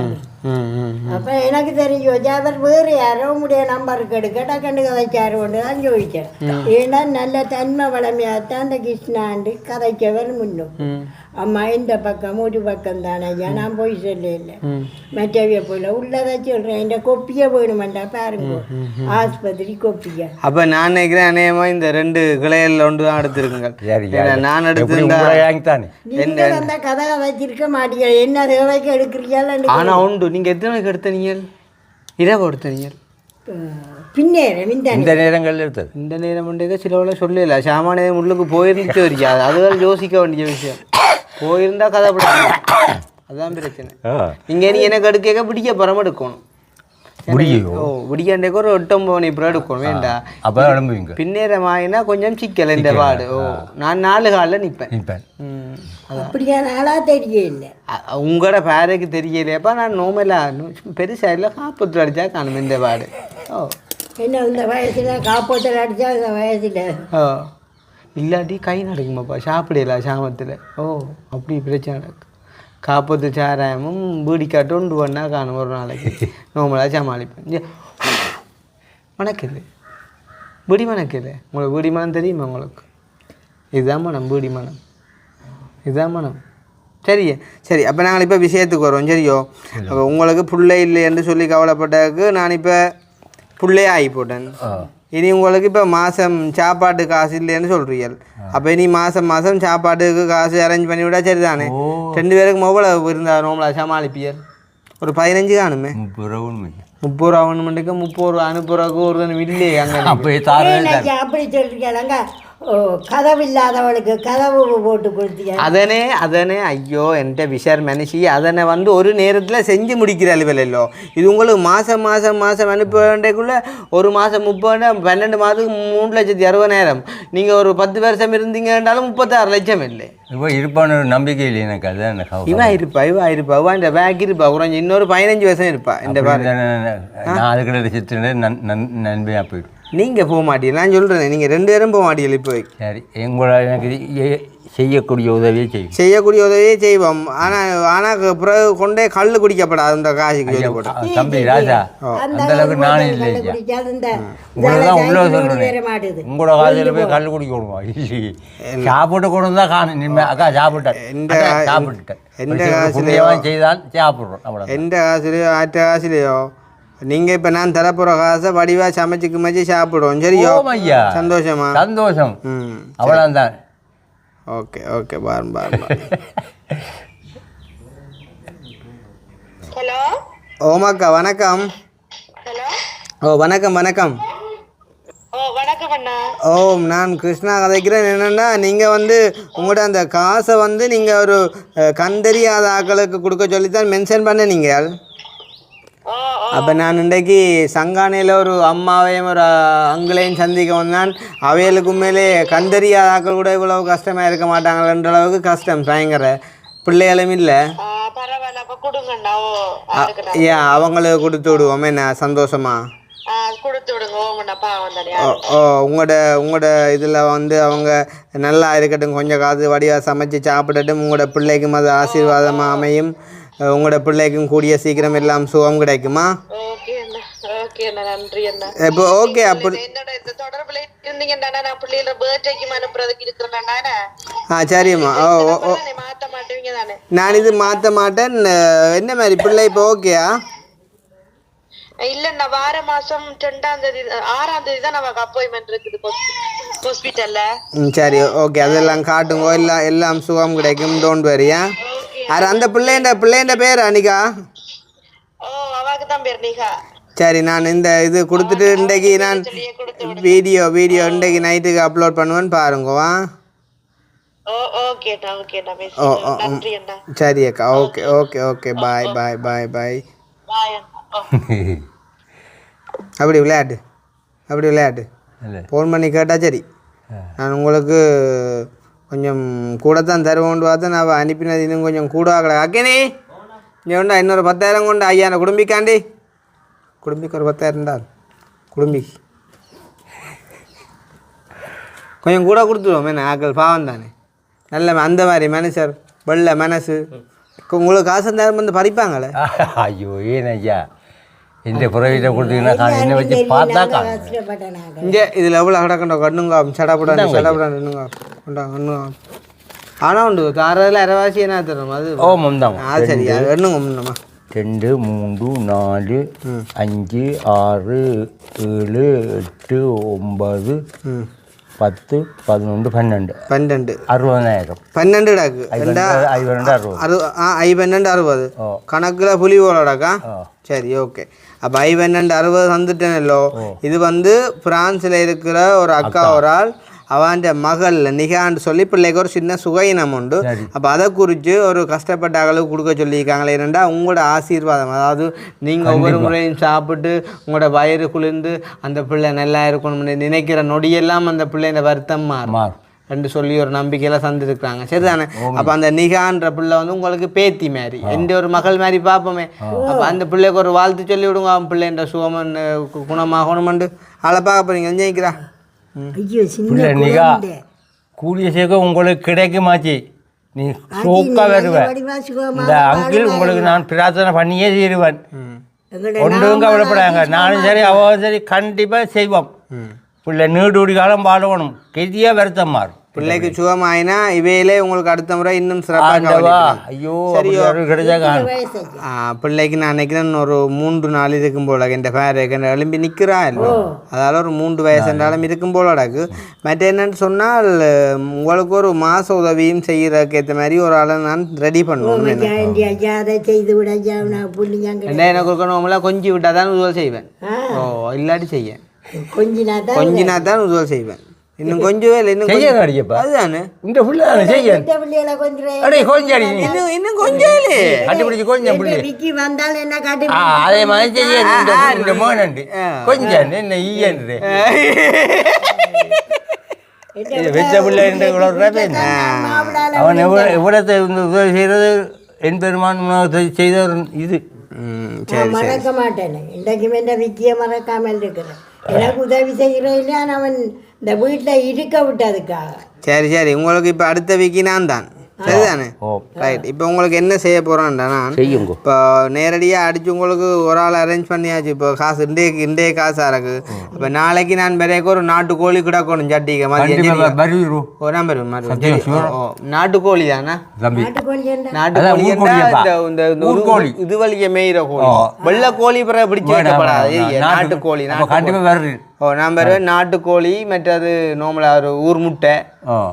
அப்போ எனக்கு தெரிஞ்சு அவர் வேறு யாரோ உடைய நம்பருக்கு எடுக்கட்டா கண்டு கதைச்சாரு கொண்டு தான் ஜோதிச்சேன். ஏன்னா நல்ல தன்மை வளமையாகத்தான் அந்த கிருஷ்ணாண்டு கதைச்சவர் முன்னும். அம்மா இந்த பக்கம் ஒரு பக்கம் தானே ஐயா, நான் போய் சொல்ல இல்லை மற்றவிய போல உள்ளதை சொல்கிறேன். இந்த கொப்பியை வேணுமெண்டா பாருங்க, ஆஸ்பத்திரி கொப்பியை. அப்போ நான் நினைக்கிறேன் அநேகமாக இந்த 2 கிளையில் ஒன்று தான் எடுத்துருக்குங்க. நான் எடுத்துருந்தா நீங்கள் அந்த கதை வச்சிருக்க மாட்டீங்க, என்ன தேவைக்கு எடுக்கிறீங்க. ஆனால் உண்டு. நீங்கள் எத்தனை மணிக்கு எடுத்தீங்க? இரவு எடுத்தீங்க? பின்னேரம் இந்த நேரங்களில் எடுத்தது. இந்த நேரம் உண்டு சிலவளை சொல்லல. சாமானிய உள்ளுக்கு போயிருந்துச்சு வரைக்கும் அதுதான் யோசிக்க வேண்டிய விஷயம். போயிருந்தா கதை பிடிக்கும், அதுதான் பிரச்சனை. இங்கே நீ எனக்கு எடுக்க பிடிக்க பரம எடுக்கணும். விடியாண்டேக்கு ஒரு 8-9 மணி இப்போ எடுக்கணும் வேண்டாம். அப்போ எழும்புவீங்க. பின்னேரம் ஆகினா கொஞ்சம் சிக்கல் இந்த வார்டு. நான் 4 காலில் நிற்பேன். அப்படியா? நாளாக தெரியல. உங்களோட பேருக்கு தெரியலையப்பா. நான் நோமலாக பெருசாக இல்லை, காப்பத்தில் அடித்தா காணும் இந்த வார்டு. என்ன இந்த வயசில் காப்பத்தில் அடித்தா இந்த வயசில் இல்லாட்டி கை நடக்குமாப்பா, சாப்பிடலாம் சாமத்தில். அப்படி பிரச்சனை நடக்கு. காப்பத்து சாராயமும் பீடிக்காட்டு ஒன்று பண்ணா காணும் ஒரு நாளைக்கு. நோமலாக சமாளிப்பேன். மணக்குது பீடி மணக்குது. உங்களுக்கு பீடி மனம் தெரியுமா? உங்களுக்கு இதுதான் மனம், பீடி மனம், இதுதான் மனம். சரியா? சரி, அப்போ நாங்கள் இப்போ விஷயத்துக்கு வரோம். சரியோ? அப்போ உங்களுக்கு பிள்ளை இல்லைன்னு சொல்லி கவலைப்பட்டதுக்கு நான் இப்போ பிள்ளையே ஆகி போட்டேன். இனி உங்களுக்கு இப்போ மாதம் சாப்பாட்டு காசு இல்லைன்னு சொல்கிறீர்கள். அப்போ இனி மாதம் சாப்பாட்டுக்கு காசு அரேஞ்ச் பண்ணி விட்டா சரி தானே? 2 பேருக்கு எவ்வளோ இருந்தால் நோம்பலா சமாளிப்பியர்? ஒரு 15 காணுமே. 30 ரூபா ஒன்று 30 ரூபா அனுப்புறதுக்கு ஒரு தினம் இல்லையே அங்கே. அப்படி சொல்றீங்க. கதவு இல்லாதவளுக்கு கதவு போட்டு கொடுத்தீங்க. அதனே ஐயோ என்கிட்ட விஷார் மனுஷி அதனை ஒரு நேரத்தில் செஞ்சு முடிக்கிற அலுவலோ. இது உங்களுக்கு மாதம் அனுப்ப வேண்டியக்குள்ளே ஒரு மாதம் 30, 12 மாதத்துக்கு 3,60,000. நீங்கள் ஒரு 10 வருஷம் இருந்தீங்கன்றாலும் 36 லட்சம் இல்லை. இப்போ இருப்பான ஒரு நம்பிக்கை இல்லை எனக்கு. அதான் இவா இருப்பா இந்த பேக் இருப்பா குறைஞ்சி இன்னொரு 15 வருஷம் இருப்பா. இந்த நான் அதுக்கிட்ட சித்திர நன்மையாக போயிடும். நீங்கள் போக மாட்டீங்க, நான் சொல்கிறேன். நீங்கள் 2 பேரும் போக மாட்டீங்க. இப்போ சரி, எங்களோட எனக்கு செய்யக்கூடிய உதவியை செய்வோம். ஆனால் பிறகு கொண்டே கல் குடிக்கப்படாது அந்த காசுக்கு. தம்பி ராஜா, அந்த அளவுக்கு நானும் இல்லை. உங்களதான் உள்ள சொல்கிறேன். உங்களோட காசில் போய் கல் குடிக்க விடுவோம். இல்லையே சாப்பிட்டு கொண்டு தான் காணும். நிம்ம அக்கா சாப்பிட்டுட்டேன். எந்த காசுலையோ செய்தால் சாப்பிட்றோம். அவ்வளோ எந்த காசுலையோ ஆற்ற காசுலையோ நீங்கள் இப்போ நான் தரப்புற காசை வடிவாக சமைச்சு சாப்பிடுவோம். சரியோ? சந்தோஷம். அவ்வளோதான். ஓகே பாருங்க. ஹலோ. ஓமாக்கா வணக்கம். ஹலோ. வணக்கம். வணக்கம் அண்ணா. நான் கிருஷ்ணா கதைக்கிறேன். என்னென்னா நீங்கள் உங்களோட அந்த காசை நீங்கள் ஒரு கண்டறியாத ஆக்களுக்கு கொடுக்க சொல்லித்தான் மென்ஷன் பண்ண நீங்கள். அப்போ நான் இன்றைக்கு சங்கானையில் ஒரு அம்மாவையும் ஒரு அங்களையும் சந்திக்க வந்தான். அவைகளுக்கு உண்மையிலே கண்டறியாத ஆக்கள் கூட இவ்வளவு கஷ்டமாக இருக்க மாட்டாங்கன்ற அளவுக்கு கஷ்டம் பயங்கர. பிள்ளைகளும் இல்லை. அவங்களுக்கு கொடுத்து விடுவோம். என்ன சந்தோஷமா? உங்களோட இதில் அவங்க நல்லா இருக்கட்டும். கொஞ்சம் காசு வடிவாக சமைச்சு சாப்பிடட்டும். உங்களோட பிள்ளைக்கும் அது ஆசீர்வாதமாக அமையும். உங்களோட பிள்ளைக்கும் கூடிய சீக்கிரம் எல்லாம் சுகம் கிடைக்குமா? இப்போ ஓகே. அப்படி சரிம்மா. நான் இது மாற்ற மாட்டேன். என்ன மாதிரி பிள்ளை இப்போ ஓகேயா? இல்ல வார மாசம் 2ஆம் தேதி 6ஆம் தேதி தான் நமக்கு அப்பாயின்மெண்ட் இருக்குது ஹாஸ்பிட்டல்ல. சரி ஓகே, அதெல்லாம் காட்டுங்க. எல்லாம் சுகம் கிடைக்கும். டோன்ட் வரியா. அந்த பிள்ளைண்ட பேர் அனிகா? அவக்கு தான் பேர் நிகா. சரி, நான் இந்த இது கொடுத்துட்டு இன்றைக்கு நான் வீடியோ இன்றைக்கு நைட்டுக்கு அப்லோட் பண்ணுவேன்னு பாருங்க. சரி அக்கா. Okay bye. அப்படி விளையாட்டு ஃபோன் பண்ணி கேட்டால் சரி. நான் உங்களுக்கு கொஞ்சம் கூட தான் தருவோன்னு பார்த்தா நான் அனுப்பினது இன்னும் கொஞ்சம் கூட ஆகலை. அக்கேனே நீ உண்டா இன்னொரு 10,000 கொண்டு ஐயா குடும்பிக்காண்டி. குடும்பிக்கு ஒரு 10,000 குடும்பிக்கு கொஞ்சம் கூட கொடுத்துருவோம் என்ன ஆக்கள் பாவம் தானே நல்ல அந்த மாதிரி மனுஷர் வெள்ளை மனசு உங்களுக்கு காசு நேரம் வந்து பறிப்பாங்களே ஐயோ ஏன் ஐயா இந்த புறவீட்டை கொடுத்தீங்கன்னா என்ன வச்சு பார்த்தாக்கா இங்கே இதில் எவ்வளோ கிடக்கண்டோ கண்ணுங்க சடப்படாங்க கொண்டாங்க ஆனால் உண்டு தாரதில் அரைவாசி என்ன தரும் அது மந்தாம் சரி அது எண்ணுங்க முன்னமா 2 3 4 5 6 7 8 9 10 11 12 60,000 12 டாக்கு 12 60 கணக்கில் புலி போலடாக்கா சரி ஓகே அப்போ 12 60 வந்துட்டேனல்லோ இது வந்து பிரான்ஸில் இருக்கிற ஒரு அக்கா ஒரு ஆள் அவன் மகள் நிகான்னு சொல்லி பிள்ளைக்கு ஒரு சின்ன சுகையினம் உண்டு அப்போ அதை குறித்து ஒரு கஷ்டப்பட்ட அளவுக்கு கொடுக்க சொல்லியிருக்காங்களே என்னென்னா உங்களோட ஆசீர்வாதம் அதாவது நீங்கள் ஒவ்வொரு முறையும் சாப்பிட்டு உங்களோட வயிறு குளிர்ந்து அந்த பிள்ளை நல்லா இருக்கணும்னு நினைக்கிற நொடியெல்லாம் அந்த பிள்ளைங்க வருத்தம் மாறும் என்று சொல்லி ஒரு நம்பிக்கையில் சந்திருக்கிறாங்க சரிதானே அப்போ அந்த நிகான்ற பிள்ளை வந்து உங்களுக்கு பேத்தி மாதிரி எந்த ஒரு மகள் மாதிரி பார்ப்போமே அப்போ அந்த பிள்ளைக்கு ஒரு வாழ்த்து சொல்லி விடுங்க அவன் பிள்ளைன்ற சுகமன் குணமாகணுமெண்டு அதை பார்க்க போறீங்க ஜெயிக்கிறா நிகா கூடிய சீக்கிரம் உங்களுக்கு கிடைக்குமாச்சு நீ சோக்கா வருவேன் இந்த அங்கிள் உங்களுக்கு நான் பிரார்த்தனை பண்ணியே தீருவேன் ஒன்றும் கவலைப்படாங்க நானும் சரி அவன் சரி கண்டிப்பாக செய்வோம் பிள்ளை நீடூடி காலம் பாடணும் கெதியாக வருத்தம் மாறும் பிள்ளைக்கு சுகமாயினா இவையிலே உங்களுக்கு அடுத்த முறை இன்னும் சிறப்பாக ஐயோ கிடைச்சா பிள்ளைக்கு நான் நினைக்கிறேன் ஒரு 3 நாள் இருக்கும் போல என் பேர் எழும்பி நிற்கிறா இல்லை அதால் ஒரு 3 வயசு என்றாலும் இருக்கும் போலடாக்கு மற்ற என்னன்னு சொன்னால் உங்களுக்கு ஒரு மாத உதவியும் செய்கிறதுக்கு ஏற்ற மாதிரி ஒரு ஆளை நான் ரெடி பண்ணுவேன் எனக்கு இருக்கணும்ல கொஞ்சம் விட்டால் தான் உதவி செய்வேன் இல்லாட்டி செய்ய கொஞ்சினா தான் உதவி செய்வேன் இன்னும் கொஞ்சம் இன்னும் அதுதானே இந்த புள்ள செய்ய கொஞ்சம் இன்னும் கொஞ்சம் கண்டுபிடிச்சு கொஞ்சம் அதே மாதிரி செய்ய கொஞ்சம் என்ன ஈயன்று வெச்ச பிள்ளை அவன் எவ்வளத்தை உதவி செய்யறது என் பெருமான் செய்த இது மறக்க மாட்டேன் இன்றைக்குமே இந்த விக்கிய மறக்காமல் இருக்கிறேன் எனக்கு உதவி செய்கிறேன் அவன் இந்த வீட்டில் இருக்க விட்டதுக்காக சரி உங்களுக்கு இப்போ அடுத்த வீக்கு நான் தான் சரிதானே ரைட் இப்போ உங்களுக்கு என்ன செய்ய போகிறோம்டா நான் இப்போ நேரடியாக அடித்து உங்களுக்கு ஒரு ஆள் அரேஞ்ச் பண்ணியாச்சு இப்போ காசு இன்றைய காசாக இருக்கு இப்போ நாளைக்கு நான் பிறகு ஒரு நாட்டுக்கோழி கிடக்கணும் சட்டிக்கு நாட்டுக்கோழி தானே நாட்டுக்கோழி இது வலிக்க மேயிற கோழி வெள்ளை கோழி பிறகு பிடிச்சி வைக்கப்படாது நாட்டுக்கோழி நான் வருவேன் நாட்டுக்கோழி மற்றது நார்மலாக ஒரு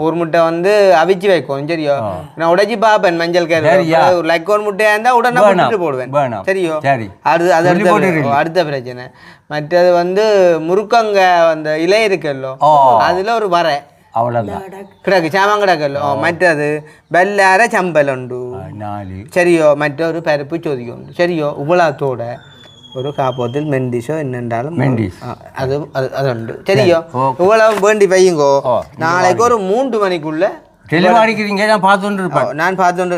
ஊர் முட்டை வந்து அவிச்சு வைக்கும் சரியோ நான் உடைச்சி பார்ப்பேன் மஞ்சள் கரு லைக் ஒரு முட்டையாக இருந்தால் உடனே விட்டுட்டு போடுவேன் சரியோ அது அடுத்த பிரச்சனை மற்றது வந்து முருக்கங்க அந்த இலை இருக்குல்லோ அதில் ஒரு வரை கிடக்கு சாமான் கிடக்கല്ലോ മറ്റത് ബെല്ലാര ചമ്പലുണ്ട് ശരിയോ മറ്റൊരു പരിപ്പ് ചോദിക്കുന്നുണ്ട് ശരിയോ ഉവളത്തോടെ ഒരു കാപ്പത്തിൽ മെൻഡിഷോ എന്നുണ്ടാലും അതുണ്ട് ശരിയോ ഇവളവ് വേണ്ടി പയ്യുങ്കോ നാളേക്ക് ഒരു 3 മണിക്കുള്ള தெளிவாடிக்கிறீங்க நான் பார்த்துட்டு இருப்பேன் நான் பார்த்துட்டு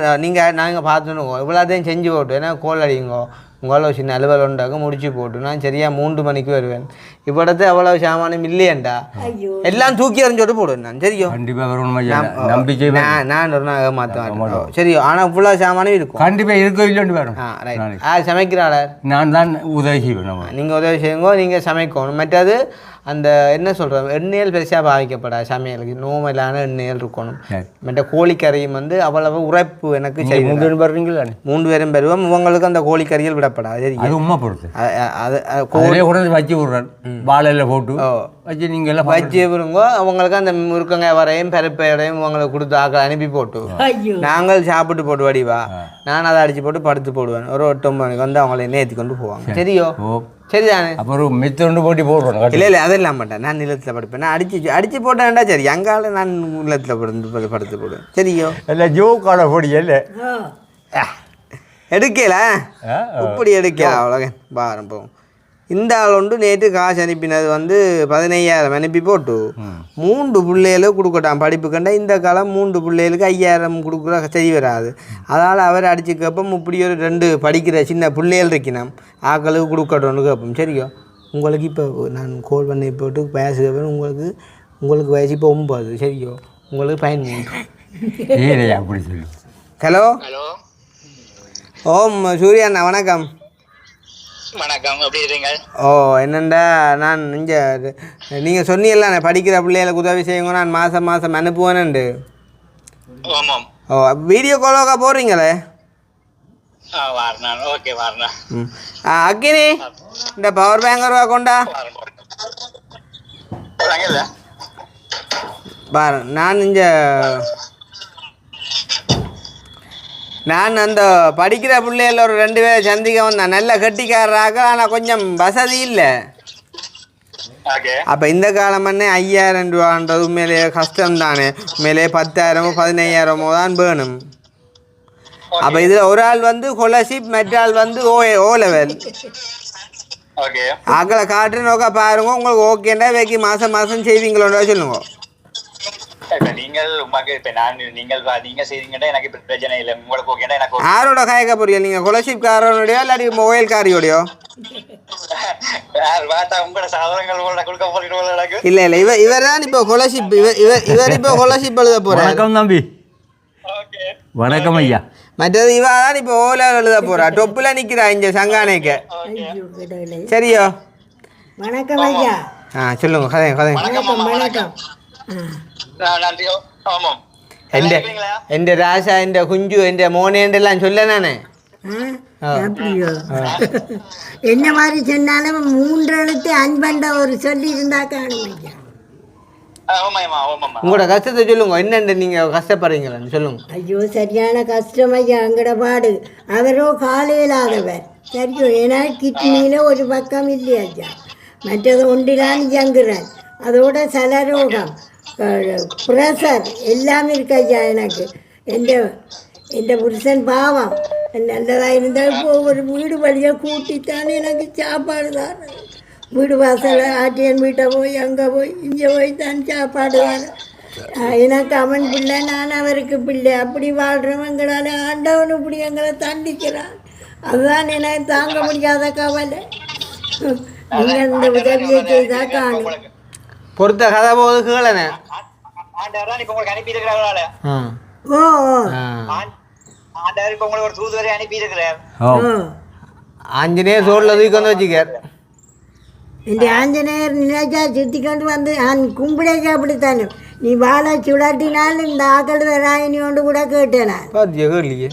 நாங்கள் பார்த்துட்டு இவ்வளோதையும் செஞ்சு போட்டு ஏன்னா கோல் அடிங்கோ உங்களால் சின்ன அலுவல் உண்டாக முடிச்சு போட்டு நான் சரியாக 3 மணிக்கு வருவேன் இவ்விடத்து அவ்வளவு சாமானம் இல்லையண்டா எல்லாம் தூக்கி எறிஞ்சோட்டு போடுவேன் நான் சரியோ நம்பிக்கை நான் ஒரு நாள் மாற்றேன் சரியோ ஆனால் இவ்வளோ சாமானும் இருக்கும் கண்டிப்பாக இருக்கோ இல்லைன்னு வரும் சமைக்கிறாளர் நான் தான் உதவி செய்வேன் நீங்கள் உதவி செய்யுங்கோ நீங்கள் சமைக்கணும் மற்றது அந்த என்ன சொல்கிறோம் எண்ணெயில் பெருசாக பாவிக்கப்படாது சமையலுக்கு நோமலான எண்ணெயில் இருக்கணும் மற்ற கோழிக்கறியும் வந்து அவ்வளவு உரைப்பு எனக்கு செய்யும் 3 பேர் வரீங்களா 3 பேரும் பெறுவோம் உங்களுக்கு அந்த கோழிக்கறிகள் விடப்படாது அது உண்மை பொறுத்து கோழியை உடனே வச்சு விட்றேன் வாழையில் போட்டு வச்சு நீங்கள் எல்லாம் வச்சு விடுங்கோ அவங்களுக்கு அந்த முருக்கங்காய் வரையும் பருப்பையோடையும் உங்களுக்கு கொடுத்து ஆக்கள் அனுப்பி போட்டு நாங்கள் சாப்பிட்டு போட்டு வடிவா நான் அதை அடித்து போட்டு படுத்து போடுவேன் ஒரு 8-9 மணிக்கு வந்து அவங்களை நேர்த்தி கொண்டு போவாங்க சரியோ சரிதானே அப்புறம் மெத்தொண்டு போட்டி போடுறோம் இல்லை அதெல்லாம் மாட்டேன் நான் நிலத்தில் படுப்பேன் நான் அடிச்சு போட்டேன்டா சரி அங்கால நான் நிலத்தில் படுத்து போடுவேன் சரியோ இல்லை ஜோக்கான பொடி இல்லை எடுக்கல இப்படி எடுக்கல அவ்வளோ பாரம் போகும் இந்த ஆள் ஒன்று நேற்று காசு அனுப்பினது வந்து 15,000 அனுப்பி போட்டு 3 பிள்ளைகளும் கொடுக்கட்டான் படிப்பு கண்டா இந்த காலம் 3 பிள்ளைகளுக்கு 5,000 கொடுக்குற சரி வராது அதனால் அவர் அடிச்சு கேட்போம் இப்படி ஒரு 2 படிக்கிற சின்ன பிள்ளைகள் இருக்கணும் ஆக்களுக்கு கொடுக்கட்டோன்னு கேட்போம் சரியோ உங்களுக்கு இப்போ நான் கோல் பண்ணி போட்டு பேசுகிறப்ப உங்களுக்கு உங்களுக்கு வயசு இப்போ 9 சரியோ, உங்களுக்கு 13. ஏழையா அப்படி சொல்லு. ஹலோ ஹலோ ஓம் சூர்யா அண்ணா வணக்கம். வணக்கம், எப்படி இருக்கீங்க? ஓ என்னண்டா நான் இங்கே நீங்கள் சொன்னீங்கல்ல நான் படிக்கிற பிள்ளைகளுக்கு உதவி செய்யுங்க, நான் மாதம் மாதம் அனுப்புவேனுண்டு. ஆமாம். ஓ வீடியோ காலோக்கா போடுறீங்களே? வாரணம். ஓகே வாரணம். அக்கினி இந்த பவர் பேங்க் ரூபா கொண்டா பாரு. நான் அந்த படிக்கிற பிள்ளைகள் ஒரு 2 பேரை சந்திக்க வந்தேன். நல்ல கட்டிக்காரராக, ஆனால் கொஞ்சம் வசதி இல்லை. அப்போ இந்த காலம் பண்ணே 5000 ரூபான்றது உண்மையிலேயே கஷ்டம் தானே. உண்மையிலேயே 10,000 15,000 தான் வேணும். அப்போ இதில் ஒரு ஆள் வந்து ஸ்காலர்ஷிப், மற்ற ஆள் வந்து ஓ லெவல். ஆக்களை காட்டு நோக்கா பாருங்க, உங்களுக்கு ஓகேண்டா வேக்கி மாதம் மாதம் செய்வீங்களோட சொல்லுங்க. யாரோட காய்க்க போறியோ நீங்கள்? ஸ்காலர்ஷிப் காரோடையோ இல்லாட்டி மொபைல் காரியோடையோ? இல்லை இல்லை, இவர் தான் இப்போ ஸ்காலர்ஷிப், இவர் இப்போ ஸ்காலர்ஷிப் எழுத போகிறார். வணக்கம் தம்பி. வணக்கம் ஐயா. மற்றது இவ தான் இப்போ ஓல எழுத போறா, டொப்பில் நிற்கிறா இங்கே சங்கானைக்கு. சரியோ? வணக்கம் ஐயா. சொல்லுங்க கதை கதை. வணக்கம். എൻ്റെ രാശ, എൻ്റെ കുഞ്ചു, എൻ്റെ മോനേണ്ടെല്ലാം ചൊല്ല നാനേ. அப்படியோ? என்ன மாதிரி சொன்னாலும் 3 எழுத்து 5 ஒரு சொல்லி இருந்தா காணும் ஐயா. உங்களோட கஷ்டத்தை சொல்லுங்க, என்னென்ன நீங்கள் கஷ்டப்படுறீங்களான்னு சொல்லுங்க. ஐயோ சரியான கஷ்டம் ஐயா எங்கட பாடு. அவரோ காலையிலாதவர் சரியோ, ஏன்னா கிட்னியில் ஒரு பக்கம் இல்லையா ஐயா, மற்றது ஒன்றிலான்னு இயங்குறேன். அதோட சலரோகம், ப்ரெஷர் எல்லாம் இருக்கு ஐயா எனக்கு. எந்த புருஷன் பாவம் நல்லதாக இருந்தால் இப்போ ஒரு வீடு வழியாக கூட்டித்தானே எனக்கு சாப்பாடு தான். வீடு வாசல் ஆட்டியன் வீட்டை போய் அங்கே போய் இங்கே போய் தான் சாப்பாடு தான். எனக்கு அவன் பிள்ளை, நான் அவருக்கு பிள்ளை, அப்படி வாழ்கிறவங்களால ஆண்டவன் இப்படி எங்களை தண்டிக்கிறான். அதுதான் எனக்கு தாங்க முடியாத கவலை. நீங்கள் இந்த உதவியை செய்தா காணும். பொறுத்த கதை போது கேளனே. ஓ ஆஞ்சநேயர் சோழில் தூக்கி வந்து வச்சுக்கார். இந்த ஆஞ்சநேயர் நினைச்சா சுற்றி கொண்டு வந்து கும்பிடேக்க அப்படித்தானே. நீ வாழை சுடாட்டினால் இந்த ஆக்கள் ராயினி கொண்டு கூட கேட்டேன். கேட்கலையே.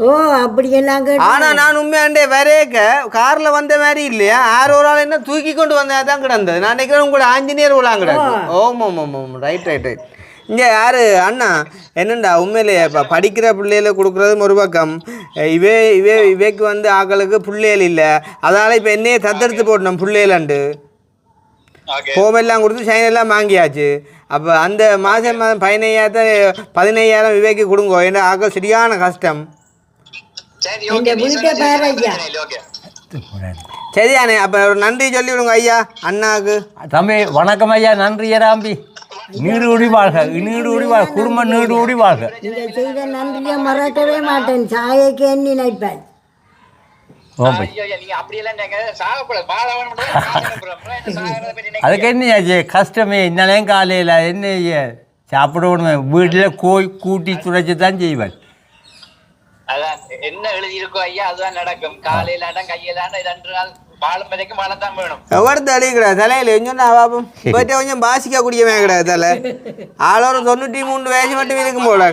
ஓ அப்படியெல்லாம் கேட்டேன். ஆனால் நான் உண்மையாண்டே வரையக்க காரில் வந்த மாதிரி இல்லையா, யார் ஒரு ஆள் என்ன தூக்கி கொண்டு வந்தா தான் கிடந்தது. நான் நினைக்கிறேன் உங்களோட ஆஞ்சநேயர் விழாங்க கிடக்கு. ஓம் ரைட் ரைட் ரைட். இங்கே யார் அண்ணா என்னண்டா உண்மையிலேயே இப்போ படிக்கிற பிள்ளைகளை கொடுக்குறதும் ஒரு பக்கம், இவைக்கு வந்து ஆக்களுக்கு பிள்ளைகள் இல்லை, அதனால் இப்போ என்னையே தத்தெடுத்து போட்டோம் பிள்ளைகளாண்டு. ஹோமெல்லாம் கொடுத்து சைனெல்லாம் வாங்கியாச்சு. அப்போ அந்த மாதம் 15,000 இவைக்கு கொடுங்கோ, ஏன்னா ஆக்கள் சரியான கஷ்டம். சரியானே, அப்போ ஒரு நன்றி சொல்லி விடுங்க ஐயா அண்ணாவுக்கு. தம்பி வணக்கம் ஐயா. நன்றி ராம்பி. நீடு வாழ்க, நீடு வாழ்க, குடும்பம் நீடு வாழ்க. நீங்கள் செய்த நன்றியை மறக்கவே மாட்டேன். சாயைக்கு எண்ணி நினைப்பேன். அதுக்கு என்ன கஷ்டமே, இன்னலையும் காலையில் என்ன சாப்பிடணும், வீட்டில் கூட்டி துடைச்சி தான் செய்வேன். அதான் என்ன எழுதியிருக்கோ ஐயா அதுதான் நடக்கும். காலையிலாட்டம் கையிலாட்டம் 2 நாள் பாலும் வரைக்கும் மழை தான் வேணும். எவ்வளோ அழி கிடையாது தலையில் கொஞ்சம் பாப்போம். போயிட்டு கொஞ்சம் பாசிக்க கூடியவே கிடையாது தலை. ஆளோட 93 வயசு மட்டும் இருக்கும் போல.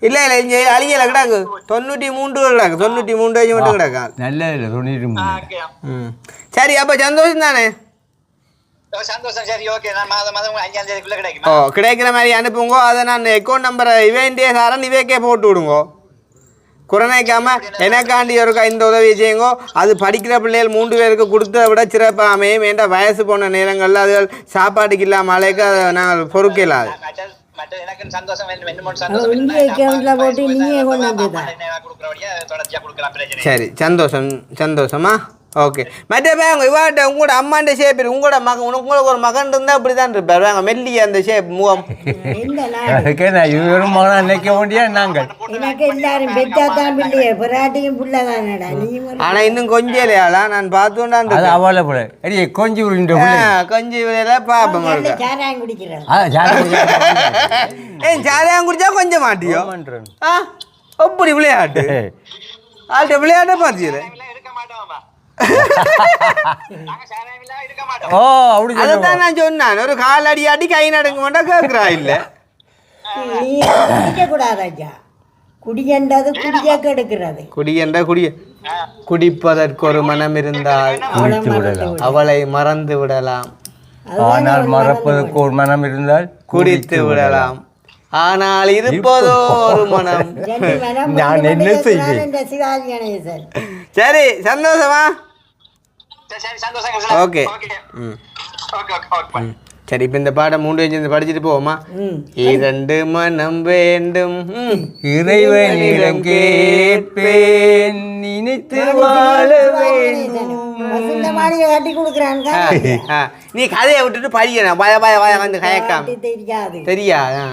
இல்லை இல்லை இங்கே அழியலை கிடாக்கு 93 கிடாக்கு 93 வயசு மட்டும் கிடக்கா. நல்ல 93. சரி அப்போ சந்தோஷம் தானே? சந்தோஷம். சரி ஓகே, நான் மாதம் 5ஆம் தேதிக்குள்ள கிடைக்கும். கிடைக்கிற மாதிரி அனுப்புங்க. அதை நான் அக்கௌண்ட் நம்பரை இவேண்டிய சாரன் இவைக்கே போட்டு விடுங்கோ. குறைக்காமல் எனக்காண்டி இருக்கா இந்த உதவியை செய்யுங்கோ. அது படிக்கிற பிள்ளைகள் 3 பேருக்கு கொடுத்த விட சிறப்பாக அமையும். வேண்ட வயசு போன நேரங்களில் அது சாப்பாட்டுக்கு இல்லாமல் மழைக்கு அதை நாங்கள் பொறுக்கலாது. சரி சந்தோஷம். சந்தோஷமா? ஓகே மற்ற பேங்க இவாட்ட உங்களோட அம்மாண்ட ஷேப் உங்களோட மகன் உங்களுக்கு ஒரு மகன் இருந்தால் அப்படி தான் இருப்பார் வாங்க மெல்லிய அந்த ஷேப் முகம் இந்த நான் அதுக்கே நான் இவரும் மகனாக நினைக்க வேண்டிய நாங்கள் எனக்கு எல்லாரும் பெற்றாதான் பிள்ளைய பிராட்டியும் பிள்ளைதானடா நீ ஆனால் இன்னும் கொஞ்சம் இல்லையாளா நான் பார்த்துண்டான் அது அவளை போல அடி கொஞ்சம் உருண்ட கொஞ்சம் விலையில பாப்பம் சாராயம் குடிக்கிறான் ஏன் சாராயம் குடிச்சா கொஞ்சம் மாட்டியோ ஆ அப்படி விளையாட்டு ஆள்கிட்ட விளையாட்டை பார்த்துக்கிறேன் ஓ அப்படி அதான் நான் சொன்னேன் ஒரு கால் அடி அடி கை நடுங்க மாட்டா கேட்குறா இல்லை நீ குடிக்கக்கூடாதாச்சா குடியண்டது குடிக்க கெடுக்கிறது குடியென்ற குடிப்பதற்கு ஒரு மனம் இருந்தால் அவளை மறந்து விடலாம் ஆனால் மறப்பதற்கு ஒரு மனம் இருந்தால் குடித்து விடலாம் ஆனால் இருப்பதோ ஒரு மனம் நான் என்ன செய்வேன் சிவாஜி கணேசன் சரி சந்தோஷமா ஓகே சரி இப்போ இந்த பாடம் 3 வச்சு படிச்சுட்டு போவோமா இரண்டு மனம் வேண்டும் இறைவனிடம் கேட்பேன் நினைத்து வாழ கட்டி கொடுக்குறாங்க நீ கதையை விட்டுட்டு படிக்கணும் பய பய பய வந்து கயக்காம தெரியாது தெரியாதா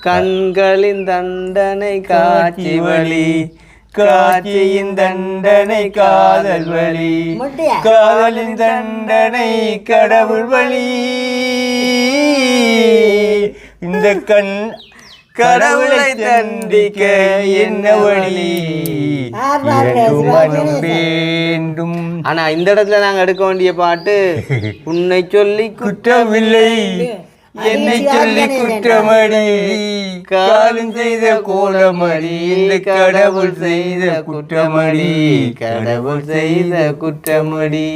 கண்களின் தண்டனை காட்சி வழி காட்சியின் தண்டனை காதல் வழி காதலின் தண்டனை கடவுள் வழி இந்த கண் கடவுளை தண்டிக்க என்ன வழி மனம் வேண்டும். ஆனா இந்த இடத்துல நாங்க எடுக்க வேண்டிய பாட்டு உன்னை சொல்லி குற்றமில்லை என்னை சொல்லி குற்றமடி காலம் செய்த கோலமடி இந்த கடவுள் செய்த குற்றமடி கடவுள் செய்த குற்றமடி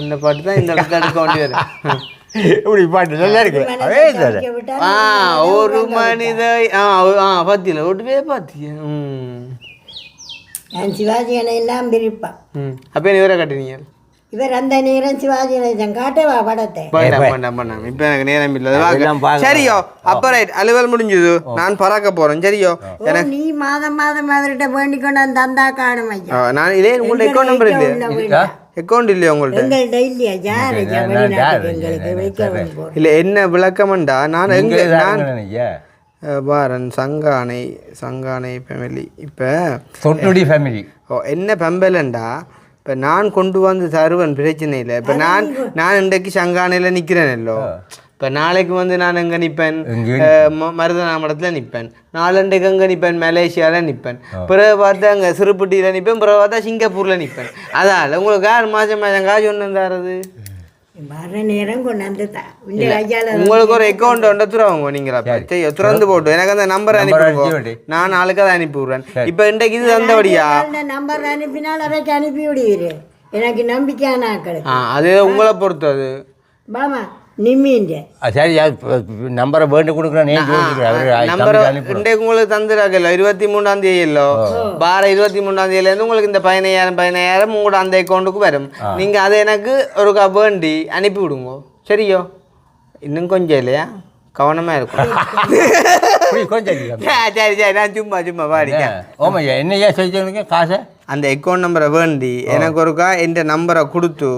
அந்த பாட்டு தான் இந்த இடத்துல எடுக்க வேண்டியது. இப்படி பாட்டு நல்லா இருக்கு. ஒரு மனித பாத்தியில ஒட்டுவே பாத்திய சிவாஜி எல்லாம் பிரிப்பான். அப்ப நீ வேற கட்டினீங்க இவர் அந்த நேரம் சிவாஜி கணேசன் காட்டவா படத்தை இப்ப எனக்கு நேரம் இல்ல. சரியோ அப்ப ரைட் அலுவல் முடிஞ்சது நான் பறக்க போறேன். சரியோ எனக்கு நீ மாதம் அவர்கிட்ட வேண்டிக் கொண்டு அந்த தந்தா காணும் ஐயா. நான் இதே உங்கள்ட்ட அக்கௌண்ட் நம்பர் இல்லையா அக்கௌண்ட் இல்லையா உங்கள்ட்ட எங்கள்கிட்ட இல்லையா யாரு எங்களுக்கு வைக்க இல்ல என்ன விளக்கம்டா நான் எங்க நான் பாரன் சங்கானை ஃபேமிலி இப்போ தொட்டுடி ஃபேமிலி என்ன பெம்பலண்டா இப்போ நான் கொண்டு வந்து தருவேன் பிரச்சனை இல்லை. இப்போ நான் இன்றைக்கு சங்கானையில் நிற்கிறேனல்லோ இப்போ நாளைக்கு வந்து நான் எங்கே நிற்பேன் மருதநாமடத்தில் நிற்பேன் நாளண்டைக்கு அங்கே நிற்பேன் மலேசியாவில் நிற்பேன் பிறகு பார்த்தா அங்கே சிறுபட்டியில் நிற்பேன் பிறகு பார்த்தா சிங்கப்பூரில் நிற்பேன். அதால் உங்களுக்கு யார் மாதம் காசு ஒன்று தரது வர நேரம் கொண்டாந்து உங்களுக்கு ஒரு அக்கௌண்ட் ஒன்று துறவங்க நீங்களா சரி திறந்து போட்டு எனக்கு அந்த நம்பர் அனுப்பிடுங்க நான் நாளைக்கு அதை அனுப்பி விடுறேன். இப்போ இன்றைக்கு இது தந்தபடியா நம்பர் அனுப்பினால் அதைக்கு அனுப்பி விடுவீரு எனக்கு நம்பிக்கையான ஆக்கள். அது உங்களை பொறுத்தது பாமா நிம்மிங்க சரி நம்பரை வேண்டு கொடுக்குறேன் நம்பர் இன்றைக்கு உங்களுக்கு தந்துடாக்கல 23ஆம் தேதி இல்லோ வார 23ஆம் தேதியிலேருந்து உங்களுக்கு இந்த 15,000 உங்களோட அந்த அக்கௌண்ட்டுக்கு வரும். நீங்கள் அதை எனக்கு ஒரு வேண்டி அனுப்பி விடுங்க. சரியோ இன்னும் கொஞ்சம் இல்லையா கவனமாக இருக்கும். சரி சரி நான் சும்மா பாடிக்க ஓமையா என்னையா செஞ்சுருங்க காசை அந்த அக்கௌண்ட் நம்பரை வேண்டி எனக்கு ஒருக்கா என் நம்பரை கொடுத்து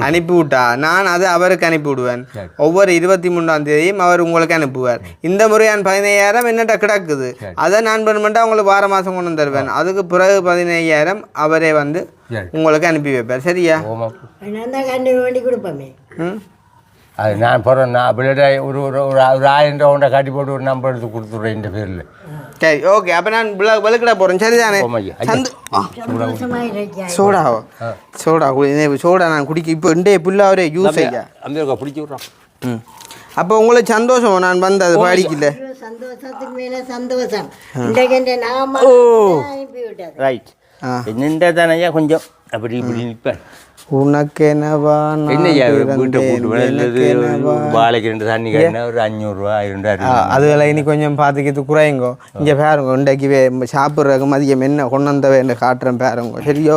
அனுப்பி விட்டா நான் அதை அவருக்கு அனுப்பி விடுவேன். ஒவ்வொரு 23ஆம் தேதியும் அவர் உங்களுக்கு அனுப்புவார். இந்த முறை நான் 15,000 என்னட்ட கிடக்குது அதை நான் பெர்மனெண்ட்டாக உங்களுக்கு வார மாதம் கொண்டு வந்து தருவேன். அதுக்கு பிறகு 15,000 அவரே வந்து உங்களுக்கு அனுப்பி வைப்பார். சரியா வேண்டி கொடுப்போமே அது நான் போகிறேன் நான் அப்படியே ஒரு 1000 ரூபா காட்டி போட்டு ஒரு நம்பர் எடுத்து கொடுத்துட்றேன் இந்த பேரில். சரி ஓகே அப்போ நான் வெளுக்கிட போகிறேன். சரிதானே சோடாவோ சோடா நான் குடிக்க இப்போ இன்றைய புல்லாக ஒரு யூஸ் ஐயா அந்த பிடிச்சி விட்றான். அப்போ உங்களுக்கு சந்தோஷம் நான் வந்து அது படிக்கல சந்தோஷத்துக்கு மேலே சந்தோஷம் இன்றைக்கு நாம அனுப்பி விட்டார். ரைட் என்னென்ன தானே கொஞ்சம் அப்படி இப்படி நிற்பேன். உனக்கு என்னவா என்னையா வீட்டை கூட்டு வேலை வாழைக்கு 2 தண்ணி கட்டினா ஒரு 500 ரூபா 200. அதுகளை இனி கொஞ்சம் பார்த்துக்கிட்டு குறையுங்கோ. இங்கே பேருங்க இன்றைக்கு சாப்பிட்றதுக்கு மதியம் என்ன கொண்டு வந்தவே என்று காட்டுறேன் பேருங்க. சரியோ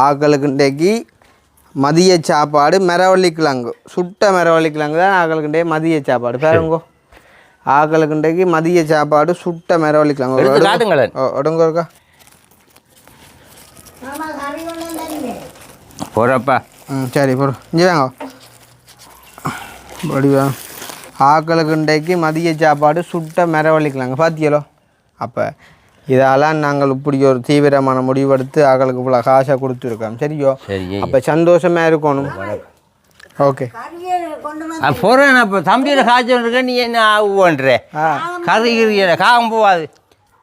ஆக்களுக்கு இன்றைக்கு மதிய சாப்பாடு மிரவள்ளிக்கிழங்கு சுட்ட மிரவள்ளிக்கிழங்கு தான் ஆக்களுக்குண்டே மதிய சாப்பாடு பேருங்கோ. ஆக்களுக்கு இன்றைக்கு மதிய சாப்பாடு சுட்ட மிரவள்ளிக்கிழங்கு ஒடுங்க இருக்கா போகிறப்பா. ம் சரி போகிறோம். இங்கே வாங்க வடிவா. ஆக்களுக்கு இன்றைக்கு மதிய சாப்பாடு சுட்ட மரவள்ளிக்கலாங்க பார்த்தியலோ. அப்போ இதெல்லாம் நாங்கள் இப்படி ஒரு தீவிரமான முடிவெடுத்து ஆக்களுக்கு இவ்வளோ காசாக கொடுத்துருக்கோம். சரியோ? அப்போ சந்தோஷமாக இருக்கணும். ஓகே போகிறேன். அப்போ தம்பியில் காய்ச்சல் இருக்க நீ என்ன ஆகுன்ற கதைகிறிய காகம் போகாது.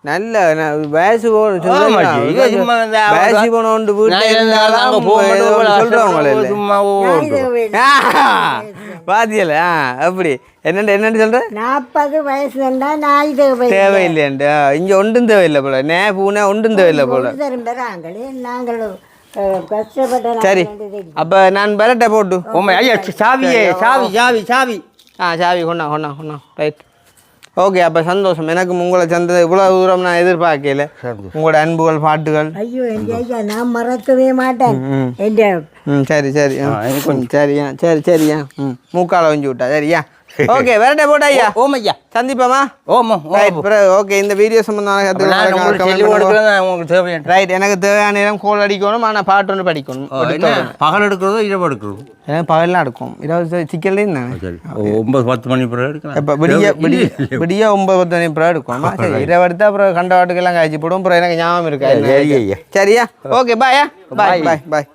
நல்ல வயசு வயசு போனோண்டு பாத்தியல அப்படி என்னன்னு சொல்ற 40 வயசு வந்தா நாய் தேவையில்லையாண்டு இங்க ஒன்றும் தேவையில்லை போல. நே பூனை ஒன்றும் தேவையில்லை போல. நாங்களும் கஷ்டப்பட்ட. சரி அப்ப நான் பெரட்டை போட்டு சாவியே சாவி சாவி சாவி சாவி கொண்டா ரைட். ஓகே அப்போ சந்தோஷம். எனக்கு உங்களை சந்த இவ்வளோ தூரம் நான் எதிர்பார்க்கல. உங்களோட அன்புகள் பாட்டுகள் ஐயோ ஐயா நான் மறக்கவே மாட்டேன். சரி சரி சரியா சரியா மூக்கால வஞ்சி விட்டா சரியா. ஓகே வேறட்டே போட்டா ஐயா. ஓம் ஐயா சந்திப்போமா? ஓமா ஓகே இந்த வீடியோ சம்பந்தமான ரைட். எனக்கு தேவையான நேரம் கோல் அடிக்கணும். ஆனால் பாட்டு ஒன்று படிக்கணும். பகல் எடுக்கிறதோ இரவு எடுக்கிறதோ? ஏன்னா பகல்லாம் எடுக்கும். 20 சிக்கல்லையும் தானே 9-10 மணி பிறகு எடுக்கலாம். இப்போ விடிய 9-10 மணி பிறகு எடுக்கும். சரி இரவு எடுத்தால் அப்புறம் கண்ட வாட்டுக்கெல்லாம் காய்ச்சி போடும். அப்புறம் எனக்கு ஞாபகம் இருக்கா? சரியா? ஓகே பாய் பாய் பாய் பாய்.